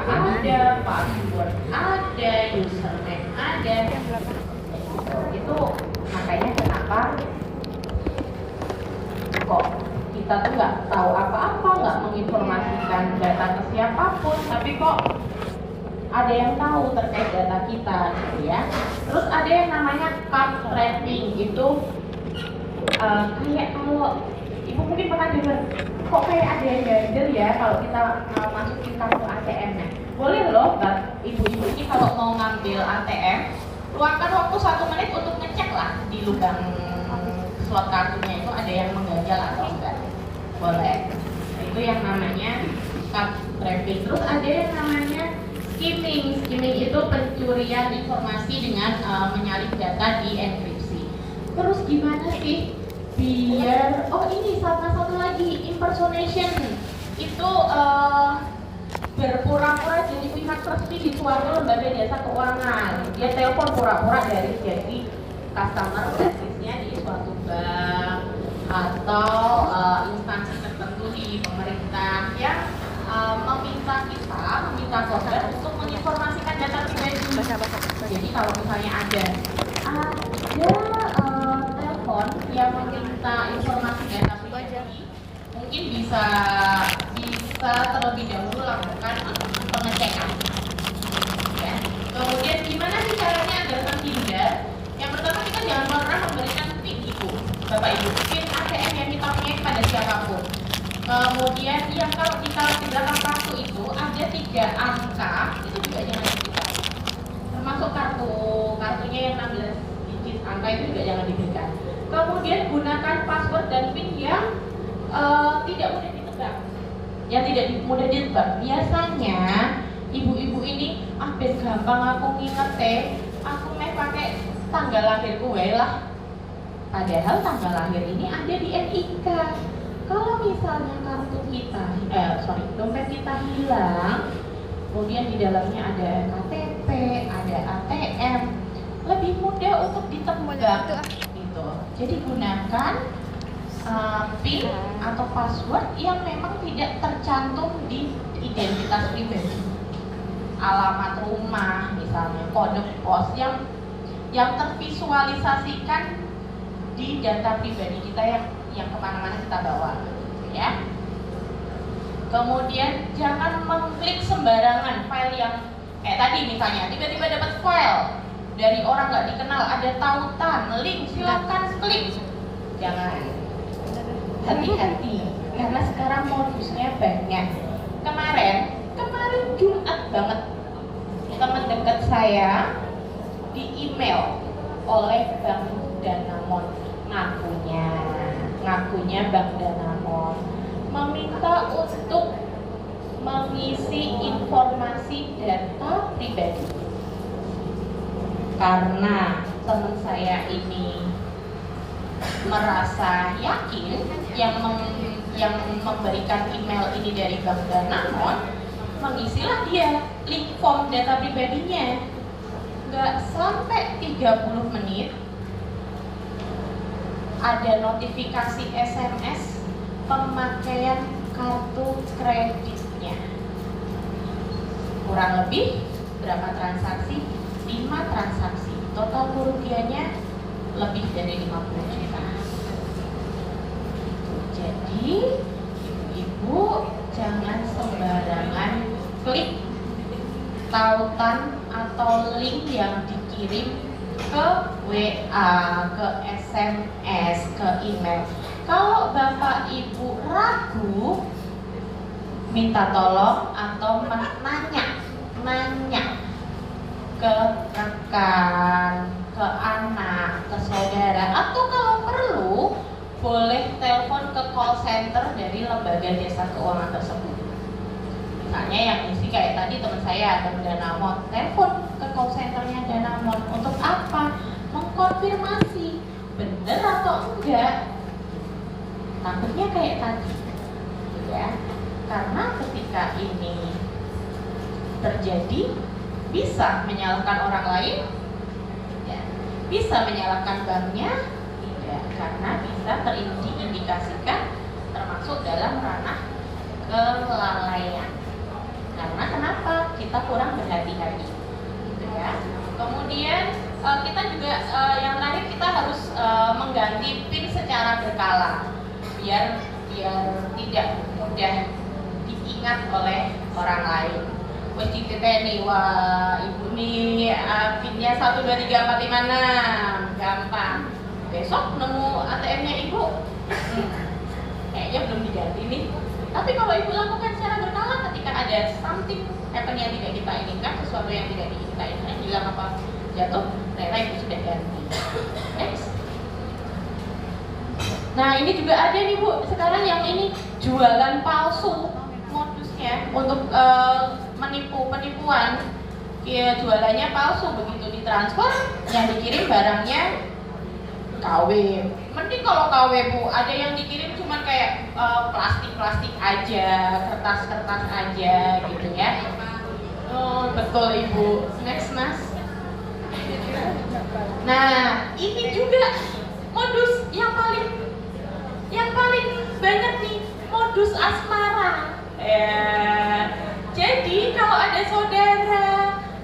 ada password, ada username, ada. Itu makanya kenapa kok kita tuh nggak tahu apa-apa, nggak menginformasikan data ke siapapun, tapi kok ada yang tahu terkait data kita gitu ya. Terus ada yang namanya card tracking, itu kayak kalau ibu mungkin pernah dengar kok kayak ada yang bandel ya kalau kita mau masukin kartu ATM-nya. Boleh loh ibu-ibu ini kalau mau ngambil ATM, luangkan waktu 1 menit untuk ngecek lah di lubang slot kartunya itu ada yang mengganjal atau enggak. Boleh. Itu yang namanya card tracking. Terus ada yang namanya skimming. Skimming itu pencurian informasi dengan menyalin data di enkripsi. Terus gimana sih biar ini satu lagi impersonation itu berpura-pura jadi pihak resmi di suatu lembaga jasa keuangan. Dia telepon pura-pura dari jadi customer service-nya di suatu bank atau instansi tertentu di pemerintah yang meminta korban untuk menginformasikan data pribadi. Jadi kalau misalnya ada telepon yang meminta informasi data pribadi, mungkin bisa terlebih dahulu lakukan pengecekan. Ya. Kemudian gimana sih caranya agar terhindar? Yang pertama, kita jangan pernah memberikan PIN Ibu, Bapak Ibu, PIN ATM yang kita punya pada siapapun. Kemudian yang kalau di belakang kartu itu ada 3 angka, itu juga jangan diberikan. Termasuk kartunya yang 16 digit angka itu juga jangan diberikan. Kemudian gunakan password dan PIN yang tidak mudah ditebak. Yang tidak mudah ditebak. Biasanya ibu-ibu ini ben gampang aku nginget aku pakai tanggal lahir gue lah. Padahal tanggal lahir ini ada di NIK. Kalau misalnya kartu kita, dompet kita hilang, kemudian di dalamnya ada KTP, ada ATM, lebih mudah untuk ditebak gitu. Jadi gunakan PIN atau password yang memang tidak tercantum di identitas pribadi. Alamat rumah misalnya, kode pos yang tervisualisasikan di data pribadi kita yang kemana-mana kita bawa, ya. Kemudian jangan mengklik sembarangan file yang tadi misalnya tiba-tiba dapat file dari orang nggak dikenal, ada tautan, link, silakan klik. Jangan. Hati-hati, karena sekarang modusnya banyak. Kemarin Jumat banget, teman dekat saya di email oleh Bank Danamon, ngakunya Bank Danamon meminta untuk mengisi informasi data pribadi karena teman saya ini merasa yakin yang memberikan email ini dari Bank Danamon, mengisilah dia link form data pribadinya. Nggak sampai 30 menit ada notifikasi SMS pemakaian kartu kreditnya. Kurang lebih berapa transaksi? 5 transaksi. Total kerugiannya lebih dari 50 juta. Jadi ibu-ibu jangan sembarangan klik tautan atau link yang dikirim ke WA, ke SMS, ke email. Kalau bapak ibu ragu, minta tolong atau nanya ke rekan, ke anak, ke saudara, atau kalau perlu boleh telepon ke call center dari lembaga jasa keuangan tersebut. Misalnya yang isi kayak tadi teman saya ada Danamon, telepon ke call centernya Danamon untuk apa? Mengkonfirmasi benar atau enggak. Takutnya kayak tadi, ya. Karena ketika ini terjadi bisa menyalahkan orang lain, ya. Bisa menyalahkan banknya, tidak, karena bisa terindikasikan termasuk dalam ranah kelalaian. Karena kenapa? Kita kurang berhati-hati, gitu ya. Kemudian kita juga yang terakhir kita harus mengganti PIN secara berkala, biar tidak mudah diingat oleh orang lain. Wes dititeni, wah ibu nih PIN-nya 1, 2, 3, 4, 5, 6, gampang. Besok nemu ATM-nya ibu, kayaknya belum diganti nih. Tapi kalau ibu lakukan secara berkala, ketika ada something happen yang tidak kita inginkan, sesuatu yang tidak kita inginkan, hilang apa jatuh, ternyata ibu sudah ganti. Next. Nah ini juga ada nih bu, sekarang yang ini jualan palsu modusnya untuk penipuan. Ya, jualannya palsu, begitu ditransfer yang dikirim barangnya KW. Mending kalau KW bu, ada yang dikirim cuma kayak plastik aja, kertas aja gitu ya. Oh, betul ibu. Next mas. Nah ini juga modus yang paling banyak nih, modus asmara. Jadi kalau ada saudara,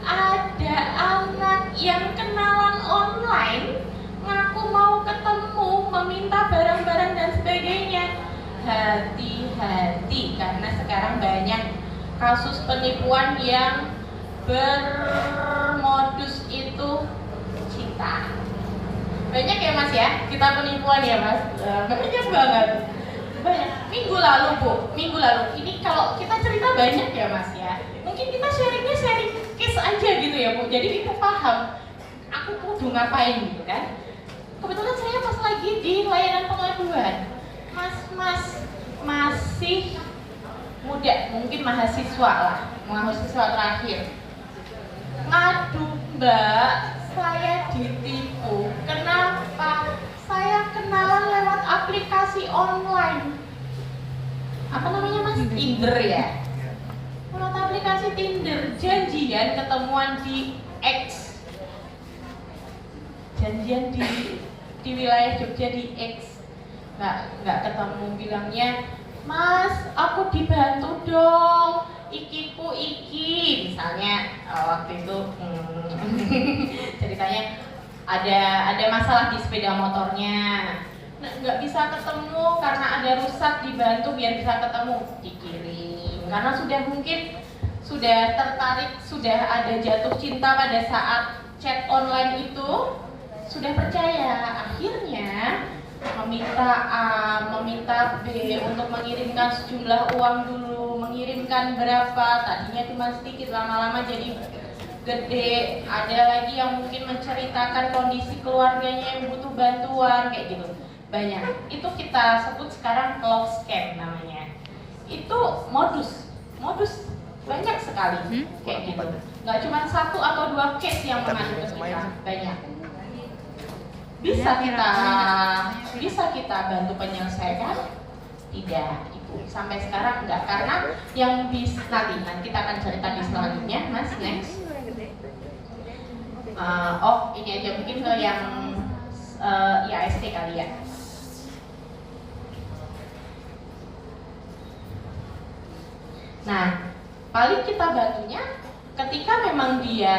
ada anak yang kenalan online, ngaku mau ketemu, meminta barang-barang dan sebagainya, hati-hati karena sekarang banyak kasus penipuan yang bermodus itu cinta. Banyak ya mas ya, kita penipuan ya mas, banyak banget. Minggu lalu ini kalau kita cerita banyak ya mas ya, mungkin kita sharing case aja gitu ya bu, jadi ibu paham aku kudu ngapain gitu kan. Kebetulan saya pas lagi di layanan pengaduan, mas masih muda, mungkin mahasiswa terakhir, ngadu, mbak saya ditipu. Kenapa? Saya kenalan lewat aplikasi online. Apa namanya mas? Tinder ya? Lewat aplikasi Tinder, janjian ketemuan di X. Janjian di wilayah Jogja di X. Nggak ketemu, bilangnya, mas aku dibantu dong, ikiku misalnya waktu itu ceritanya ada masalah di sepeda motornya, nggak bisa ketemu karena ada rusak, dibantu biar bisa ketemu, dikirim karena sudah tertarik, sudah ada jatuh cinta pada saat chat online itu, sudah percaya. Akhirnya meminta A, meminta B untuk mengirimkan sejumlah uang dulu, mengirimkan berapa, tadinya cuma sedikit, lama-lama jadi gede. Ada lagi yang mungkin menceritakan kondisi keluarganya yang butuh bantuan, kayak gitu. Banyak. Itu kita sebut sekarang cloud scam namanya. Itu modus banyak sekali kayak gitu. Nggak cuma 1 atau 2 case yang mengadu ke kita, banyak. Bisa kita bantu penyelesaikan? Tidak, itu sampai sekarang enggak, karena yang nanti kita akan cerita di selanjutnya, Mas. Next. Ini aja mungkin ke yang IAST kali ya. Nah, paling kita bantunya ketika memang dia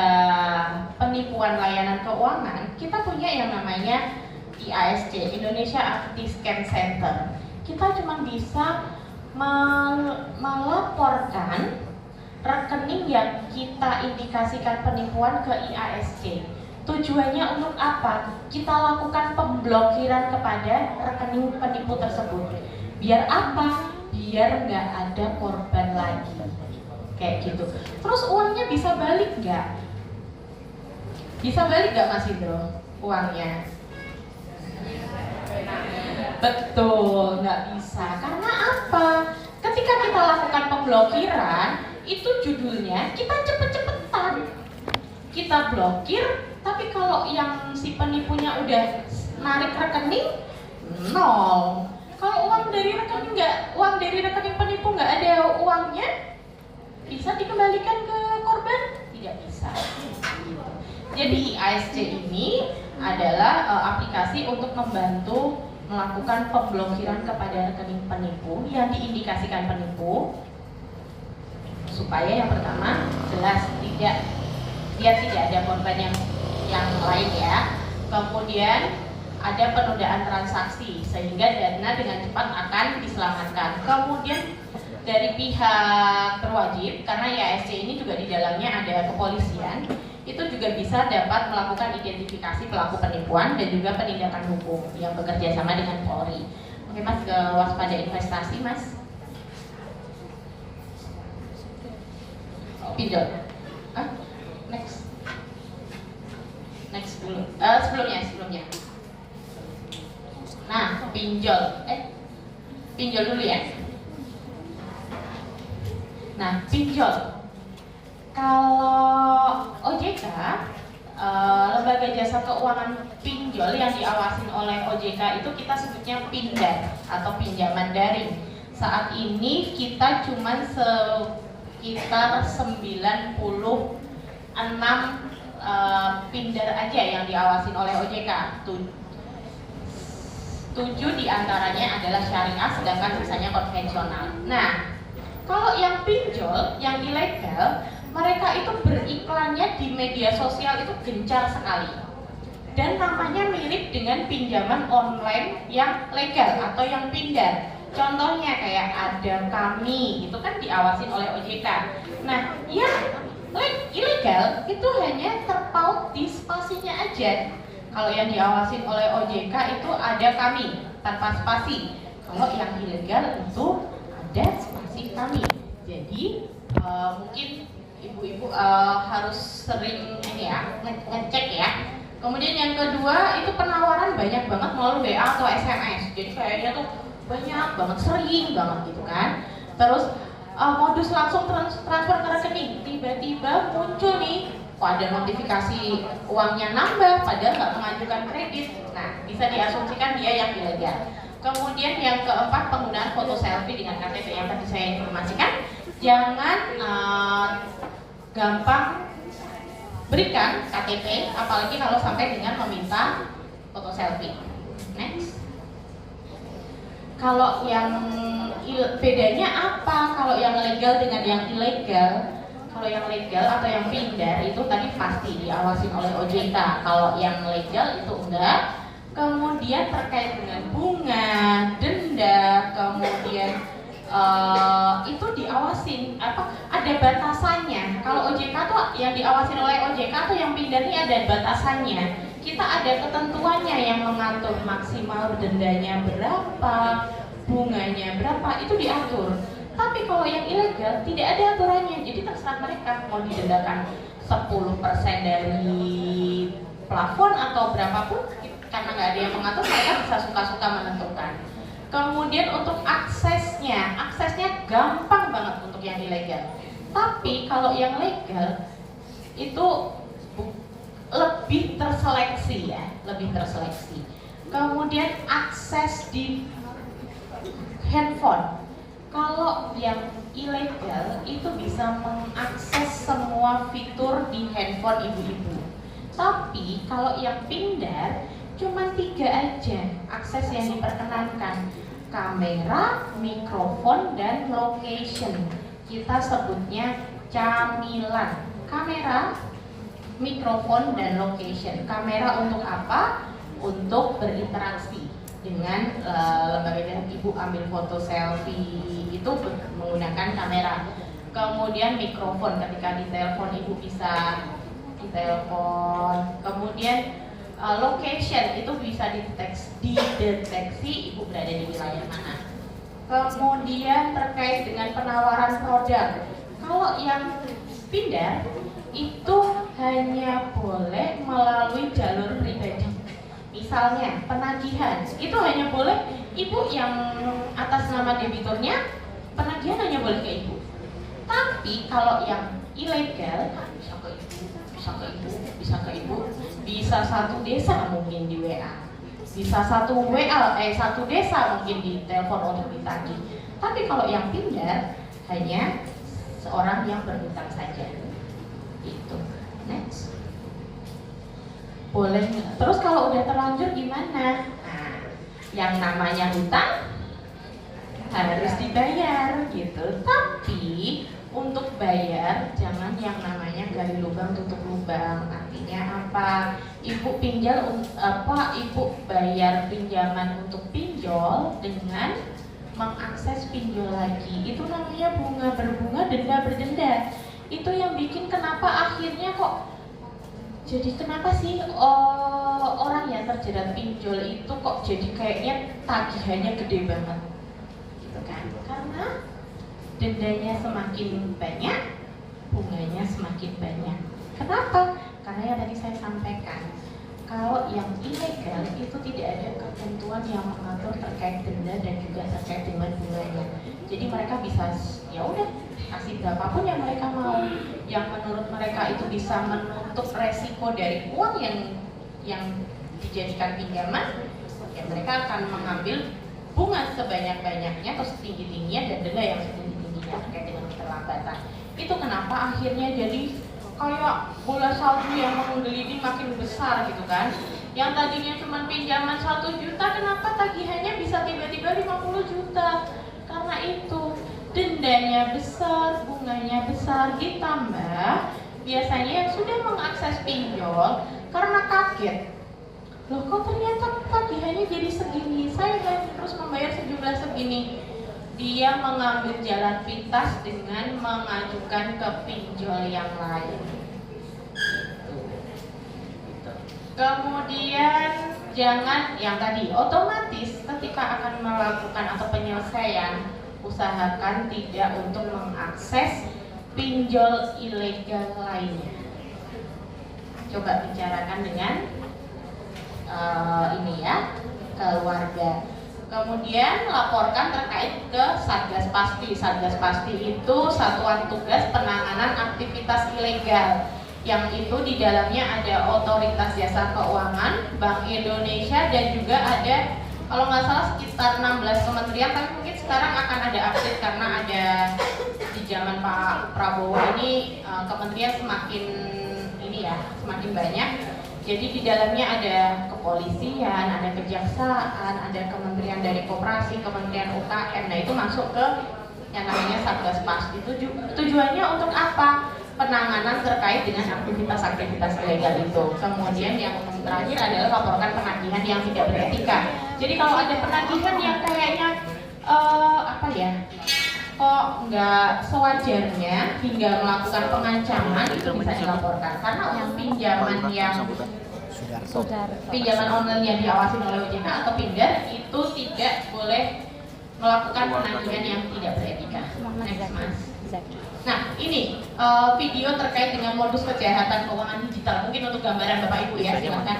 penipuan layanan keuangan, kita punya yang namanya IASC, Indonesia Anti-Scam Center. Kita cuma bisa melaporkan rekening yang kita indikasikan penipuan ke IASC. Tujuannya untuk apa? Kita lakukan pemblokiran kepada rekening penipu tersebut. Biar apa? Biar nggak ada korban lagi. Kayak gitu. Terus uangnya bisa balik nggak? Bisa balik nggak Mas Indro? Uangnya? Betul, nggak bisa. Karena apa? Ketika kita lakukan pemblokiran, itu judulnya kita cepet-cepetan. Kita blokir, tapi kalau yang si penipunya udah narik rekening, nol. Kalau uang dari rekening penipu nggak ada uangnya, bisa dikembalikan ke korban? Tidak bisa. Jadi IASC ini adalah aplikasi untuk membantu melakukan pemblokiran kepada rekening penipu yang diindikasikan penipu, supaya yang pertama jelas dia tidak ada korban yang lain ya. Kemudian ada penundaan transaksi sehingga dana dengan cepat akan diselamatkan. Kemudian dari pihak berwajib, karena IASC ini juga di dalamnya ada kepolisian, itu juga bisa dapat melakukan identifikasi pelaku penipuan dan juga penindakan hukum yang bekerja sama dengan Polri. Oke Mas, ke waspada investasi Mas. Pinjol. Next dulu. Sebelumnya. Nah, pinjol dulu ya. Nah, pinjol. Kalau OJK, lembaga jasa keuangan pinjol yang diawasin oleh OJK itu kita sebutnya Pindad atau pinjaman daring. Saat ini kita cuma sekitar 96 pindar aja yang diawasin oleh OJK. 7 diantaranya adalah syariah, sedangkan sisanya konvensional. Nah, kalau yang pinjol, yang ilegal, mereka itu beriklannya di media sosial itu gencar sekali. Dan namanya mirip dengan pinjaman online yang legal atau yang pindar. Contohnya kayak ada Kami, itu kan diawasin oleh OJK. Nah, yang ilegal itu hanya terpaut di spasinya aja. Kalau yang diawasin oleh OJK itu ada Kami tanpa spasi. Kalau yang ilegal itu ada spasi Kami. Jadi mungkin ibu-ibu harus sering ngecek ya. Kemudian yang kedua itu penawaran banyak banget melalui WA atau SMS. Jadi kayaknya tuh banyak banget, sering banget gitu kan. Terus modus langsung transfer ke rekening, tiba-tiba muncul nih, ada notifikasi uangnya nambah padahal nggak mengajukan kredit. Nah, bisa diasumsikan dia yang ilegal. Kemudian yang keempat, penggunaan foto selfie dengan KTP yang tadi saya informasikan. Jangan gampang berikan KTP, apalagi kalau sampai dengan meminta foto selfie. Next. Kalau yang bedanya apa? Kalau yang legal dengan yang ilegal? Kalau yang legal atau yang pindar itu tadi pasti diawasin oleh OJK. Kalau yang legal itu enggak. Kemudian terkait dengan bunga, denda, kemudian itu diawasin ada batasannya. Kalau OJK tuh yang diawasin oleh OJK tuh yang pindar ini ada batasannya. kita ada ketentuannya yang mengatur maksimal dendanya berapa, bunganya berapa, itu diatur. Tapi kalau yang ilegal tidak ada aturannya, jadi terserah mereka mau didendakan 10% dari plafon atau berapapun, karena nggak ada yang mengatur, mereka bisa suka-suka menentukan. Kemudian untuk aksesnya gampang banget untuk yang ilegal. Tapi kalau yang legal itu lebih terseleksi ya, lebih terseleksi. Kemudian akses di handphone. Kalau yang ilegal itu bisa mengakses semua fitur di handphone ibu-ibu. Tapi kalau yang pindar cuma 3 aja akses yang diperkenankan: kamera, mikrofon, dan location. Kita sebutnya camilan. Kamera, mikrofon, dan location. Kamera untuk apa? Untuk berinteraksi dengan lembaga ibu ambil foto selfie itu menggunakan kamera. Kemudian mikrofon, ketika ditelepon ibu bisa ditelepon. Kemudian location itu bisa dideteksi ibu berada di wilayah mana. Kemudian terkait dengan penawaran produk, kalau yang pindar itu hanya boleh melalui jalur pribadi. Misalnya penagihan, itu hanya boleh ibu yang atas nama debiturnya, penagihan hanya boleh ke ibu. Tapi kalau yang ilegal bisa ke ibu, bisa satu desa mungkin di WA, bisa satu desa mungkin di telepon untuk ditagih. Tapi kalau yang pindar hanya seorang yang berhutang saja. Itu. Next. Boleh. Terus kalau udah terlanjur gimana? Nah, yang namanya hutang harus dibayar gitu. Tapi untuk bayar jangan yang namanya gali lubang tutup lubang. Artinya apa? Ibu ibu bayar pinjaman untuk pinjol dengan mengakses pinjol lagi. Itu namanya bunga berbunga, denda berdenda. Itu yang bikin kenapa akhirnya kok jadi kenapa sih orang yang terjerat pinjol itu kok jadi kayaknya tagihannya gede banget gitu kan? Karena dendanya semakin banyak, bunganya semakin banyak. Kenapa? Karena yang tadi saya sampaikan, kalau yang ilegal itu tidak ada ketentuan yang mengatur terkait denda dan juga terkait dengan bunganya. Jadi mereka bisa ya udah kasih berapapun yang mereka mau, yang menurut mereka itu bisa menutup resiko dari uang yang dijadikan pinjaman, ya mereka akan mengambil bunga sebanyak-banyaknya atau setinggi-tingginya dan denda yang setinggi-tingginya terkait dengan keterlambatan. Itu kenapa akhirnya jadi kayak bola salju yang menggelinding makin besar gitu kan. Yang tadinya cuma pinjaman 1 juta, kenapa tagihannya bisa tiba-tiba 50 juta? Karena itu dendanya besar, bunganya besar, ditambah biasanya yang sudah mengakses pinjol karena kaget, loh kok ternyata tagihannya jadi segini, saya harus membayar sejumlah segini. Dia mengambil jalan pintas dengan mengajukan ke pinjol yang lain. Kemudian jangan yang tadi, otomatis ketika akan melakukan atau penyelesaian, usahakan tidak untuk mengakses pinjol ilegal lainnya. Coba bicarakan dengan ini ya, keluarga. Kemudian laporkan terkait ke Satgas Pasti. Satgas Pasti itu Satuan Tugas Penanganan Aktivitas Ilegal, yang itu di dalamnya ada Otoritas Jasa Keuangan, Bank Indonesia, dan juga ada kalau nggak salah sekitar 16 kementerian, tapi mungkin sekarang akan ada update karena ada di zaman Pak Prabowo ini kementerian semakin banyak. Jadi di dalamnya ada kepolisian, ada kejaksaan, ada kementerian dari koperasi, kementerian UKM. Nah itu masuk ke yang namanya Satgas Pasti. Tujuannya untuk apa? Penanganan terkait dengan aktivitas-aktivitas ilegal itu. Kemudian yang terakhir adalah laporkan penagihan yang tidak beretika. Jadi kalau ada penagihan yang kayaknya kok nggak sewajarnya hingga melakukan pengancaman, itu bisa dilaporkan. Karena untuk pinjaman yang pinjaman online yang diawasi oleh OJK atau Pindad itu tidak boleh melakukan penagihan yang tidak beretika. Next, Mas. Nah, ini video terkait dengan modus kejahatan keuangan digital. Mungkin untuk gambaran Bapak Ibu ya, silakan.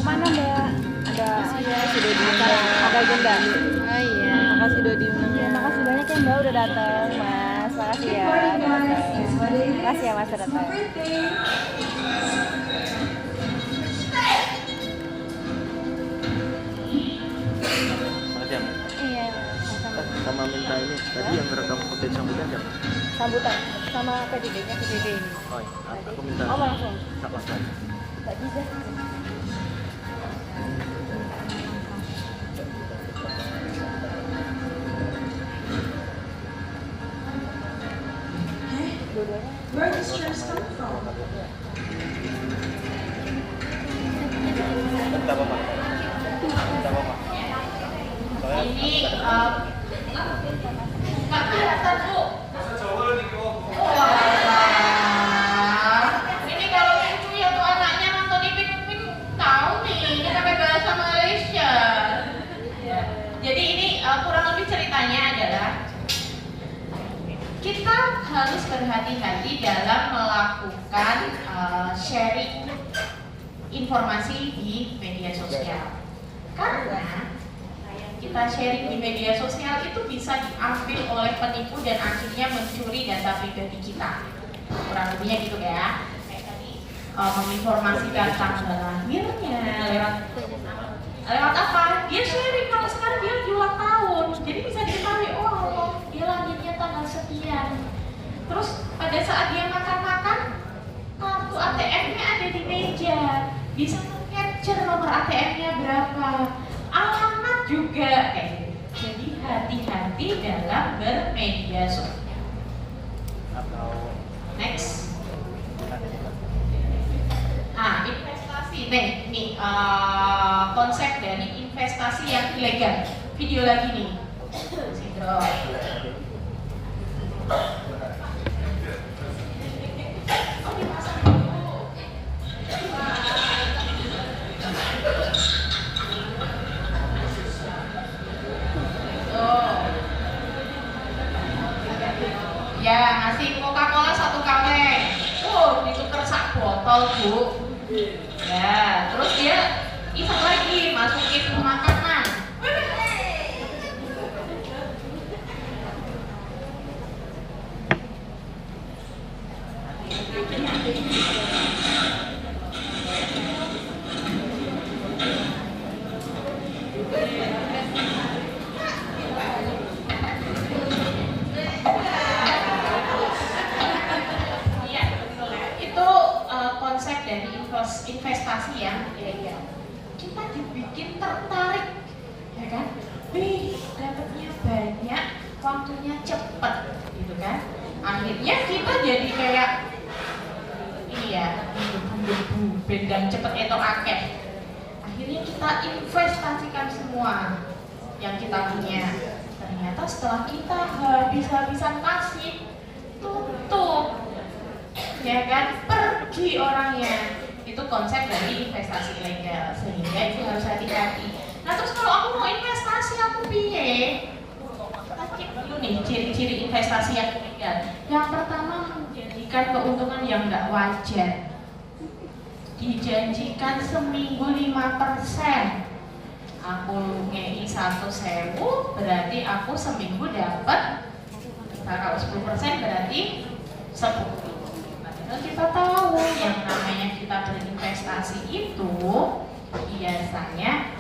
Mana Mbak? Ada sudah diundang. Ada agenda. Oh iya. Makasih sudah diundang ya. Makasih banyak ya Mbak udah datang, Mas. Makasih ya. Makasih ya Mas udah datang. Iya. Sama minta ini tadi yang merekam footage sambutan siapa? Sambutan sama PDD-nya PDD ini. Oh iya, aku minta. Oh langsung. Tak langsung. Tak bisa. Where does yours come from? Bentar, Mama. Bentar, Mama. Ini nggak kelihatan Bu. Wah, ini kalau cucu ya tuh anaknya nonton Ipin tahu nih, ini pakai bahasa Malaysia. Jadi ini kurang lebih ceritanya adalah kita harus berhati-hati dalam melakukan sharing informasi di media sosial. Karena kita sharing di media sosial itu bisa diambil oleh penipu dan akhirnya mencuri data pribadi kita. Kurang lebihnya gitu ya. Kayak tadi menginformasikan tanggal lahirnya lewat apa? Dia sharing kalau sekarang dia ulang tahun. Jadi bisa diketahui oh dia lahirnya tanggal sekian. Terus pada saat dia makan-makan kartu ATM-nya ada di meja. Bisa capture nomor ATM-nya berapa. Alamat juga jadi hati-hati dalam bermedia sosial. Next. Investasi nih konsep dari investasi yang ilegal. Video lagi nih. Sindro. Ya, ngasih Coca-Cola 1 kaleng. Ditukar sak botol, Bu. Ya, terus dia iseng lagi masukin ke makanan. Investasi yang ilegal. Kita dibikin tertarik, ya kan? Dapatnya banyak, waktunya cepet, gitu kan? Akhirnya kita jadi kayak bendang cepet itu akeh. Akhirnya kita investasikan semua yang kita punya. Ternyata setelah kita habis-habisan kasih, tutup, ya kan? Pergi orangnya. Itu konsep dari investasi ilegal, sehingga itu harus hati-hati. Nah terus kalau aku mau investasi aku piye? Kita cek dulu nih ciri-ciri investasi yang ilegal. Yang pertama menjanjikan keuntungan yang nggak wajar. Dijanjikan seminggu 5%. Aku ngei 1.000 berarti aku seminggu dapat. Kalau 10% berarti 10. Kita tahu yang namanya kita berinvestasi itu biasanya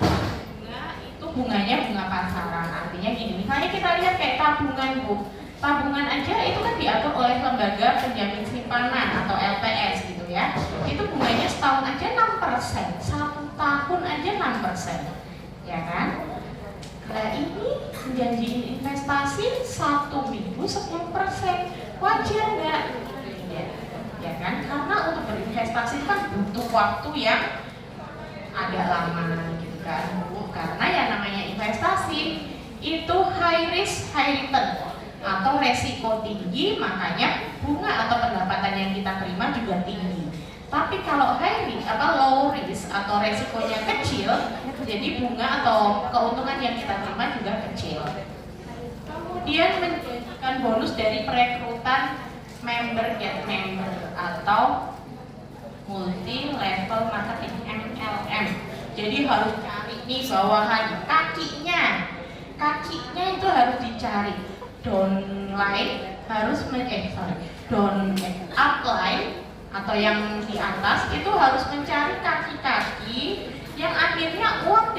bunganya bunga pasaran. Artinya gini, misalnya kita lihat kayak tabungan Bu. Tabungan aja itu kan diatur oleh lembaga penjamin simpanan atau LPS gitu ya. Itu bunganya setahun aja 6%, 1 tahun aja 6%. Ya kan? Nah ini menjanjiin investasi 1 minggu 10%. Wajar nggak? Ya kan, karena untuk berinvestasi kan butuh waktu yang agak lama gitu kan, karena yang namanya investasi itu high risk high return atau resiko tinggi, makanya bunga atau pendapatan yang kita terima juga tinggi. Tapi kalau low risk atau resikonya kecil, jadi bunga atau keuntungan yang kita terima juga kecil. Kemudian menjadikan bonus dari perekrutan member get member atau multi level marketing MLM. Jadi harus cari nih bawahan kakinya itu harus dicari. Downline harus upline atau yang di atas itu harus mencari kaki-kaki yang akhirnya uang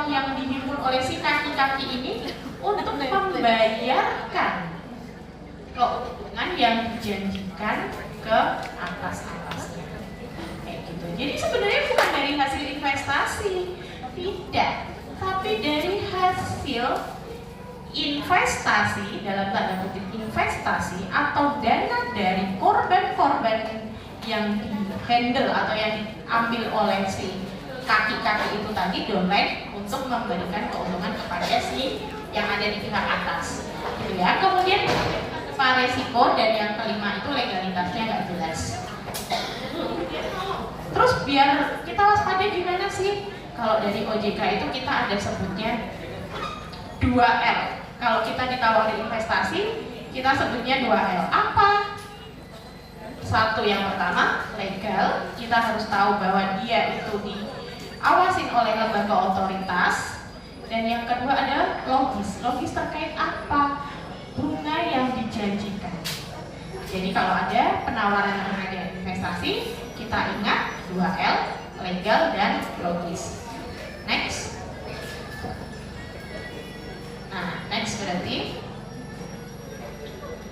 yang dihimpun oleh si kaki-kaki ini untuk membayarkan keuntungan yang dijanjikan ke atas-atasnya. Kayak gitu. Jadi sebenarnya bukan dari hasil investasi, tidak, tapi dari hasil investasi, dalam tanda kutip investasi, atau dana dari korban-korban yang di-handle atau yang diambil oleh si kaki-kaki itu tadi, downline, untuk memberikan keuntungan kepada si yang ada di pihak atas, gitu ya. Kemudian resiko, dan yang kelima itu legalitasnya nggak jelas. Terus biar kita waspada gimana sih? Kalau dari OJK itu kita ada sebutnya 2L. Kalau kita ditawari investasi, kita sebutnya 2L. Apa? Satu, yang pertama legal, kita harus tahu bahwa dia itu diawasin oleh lembaga otoritas. Dan yang kedua adalah logis. Logis terkait apa? Bunga yang dijanjikan. Jadi kalau ada penawaran mengenai investasi, kita ingat 2L, legal dan logis. Next. Nah, next berarti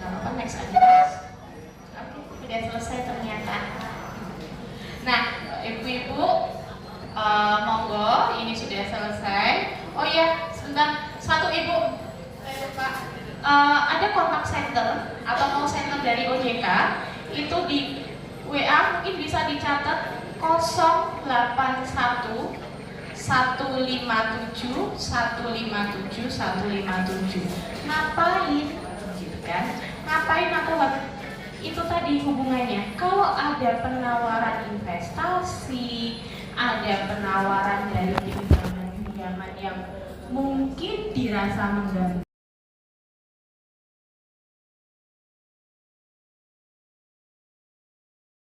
apa, next aja. Oke, sudah selesai ternyata. Nah, ibu-ibu, monggo, ini sudah selesai. Oh iya, sebentar, satu ibu, saya lupa. Ada kontak center atau call center dari OJK, itu di WA mungkin bisa dicatat 081 157 157 157. Ngapain? Gitu kan? Ngapain atau itu tadi hubungannya. Kalau ada penawaran investasi, ada penawaran dari pinjaman yang mungkin dirasa mengganggu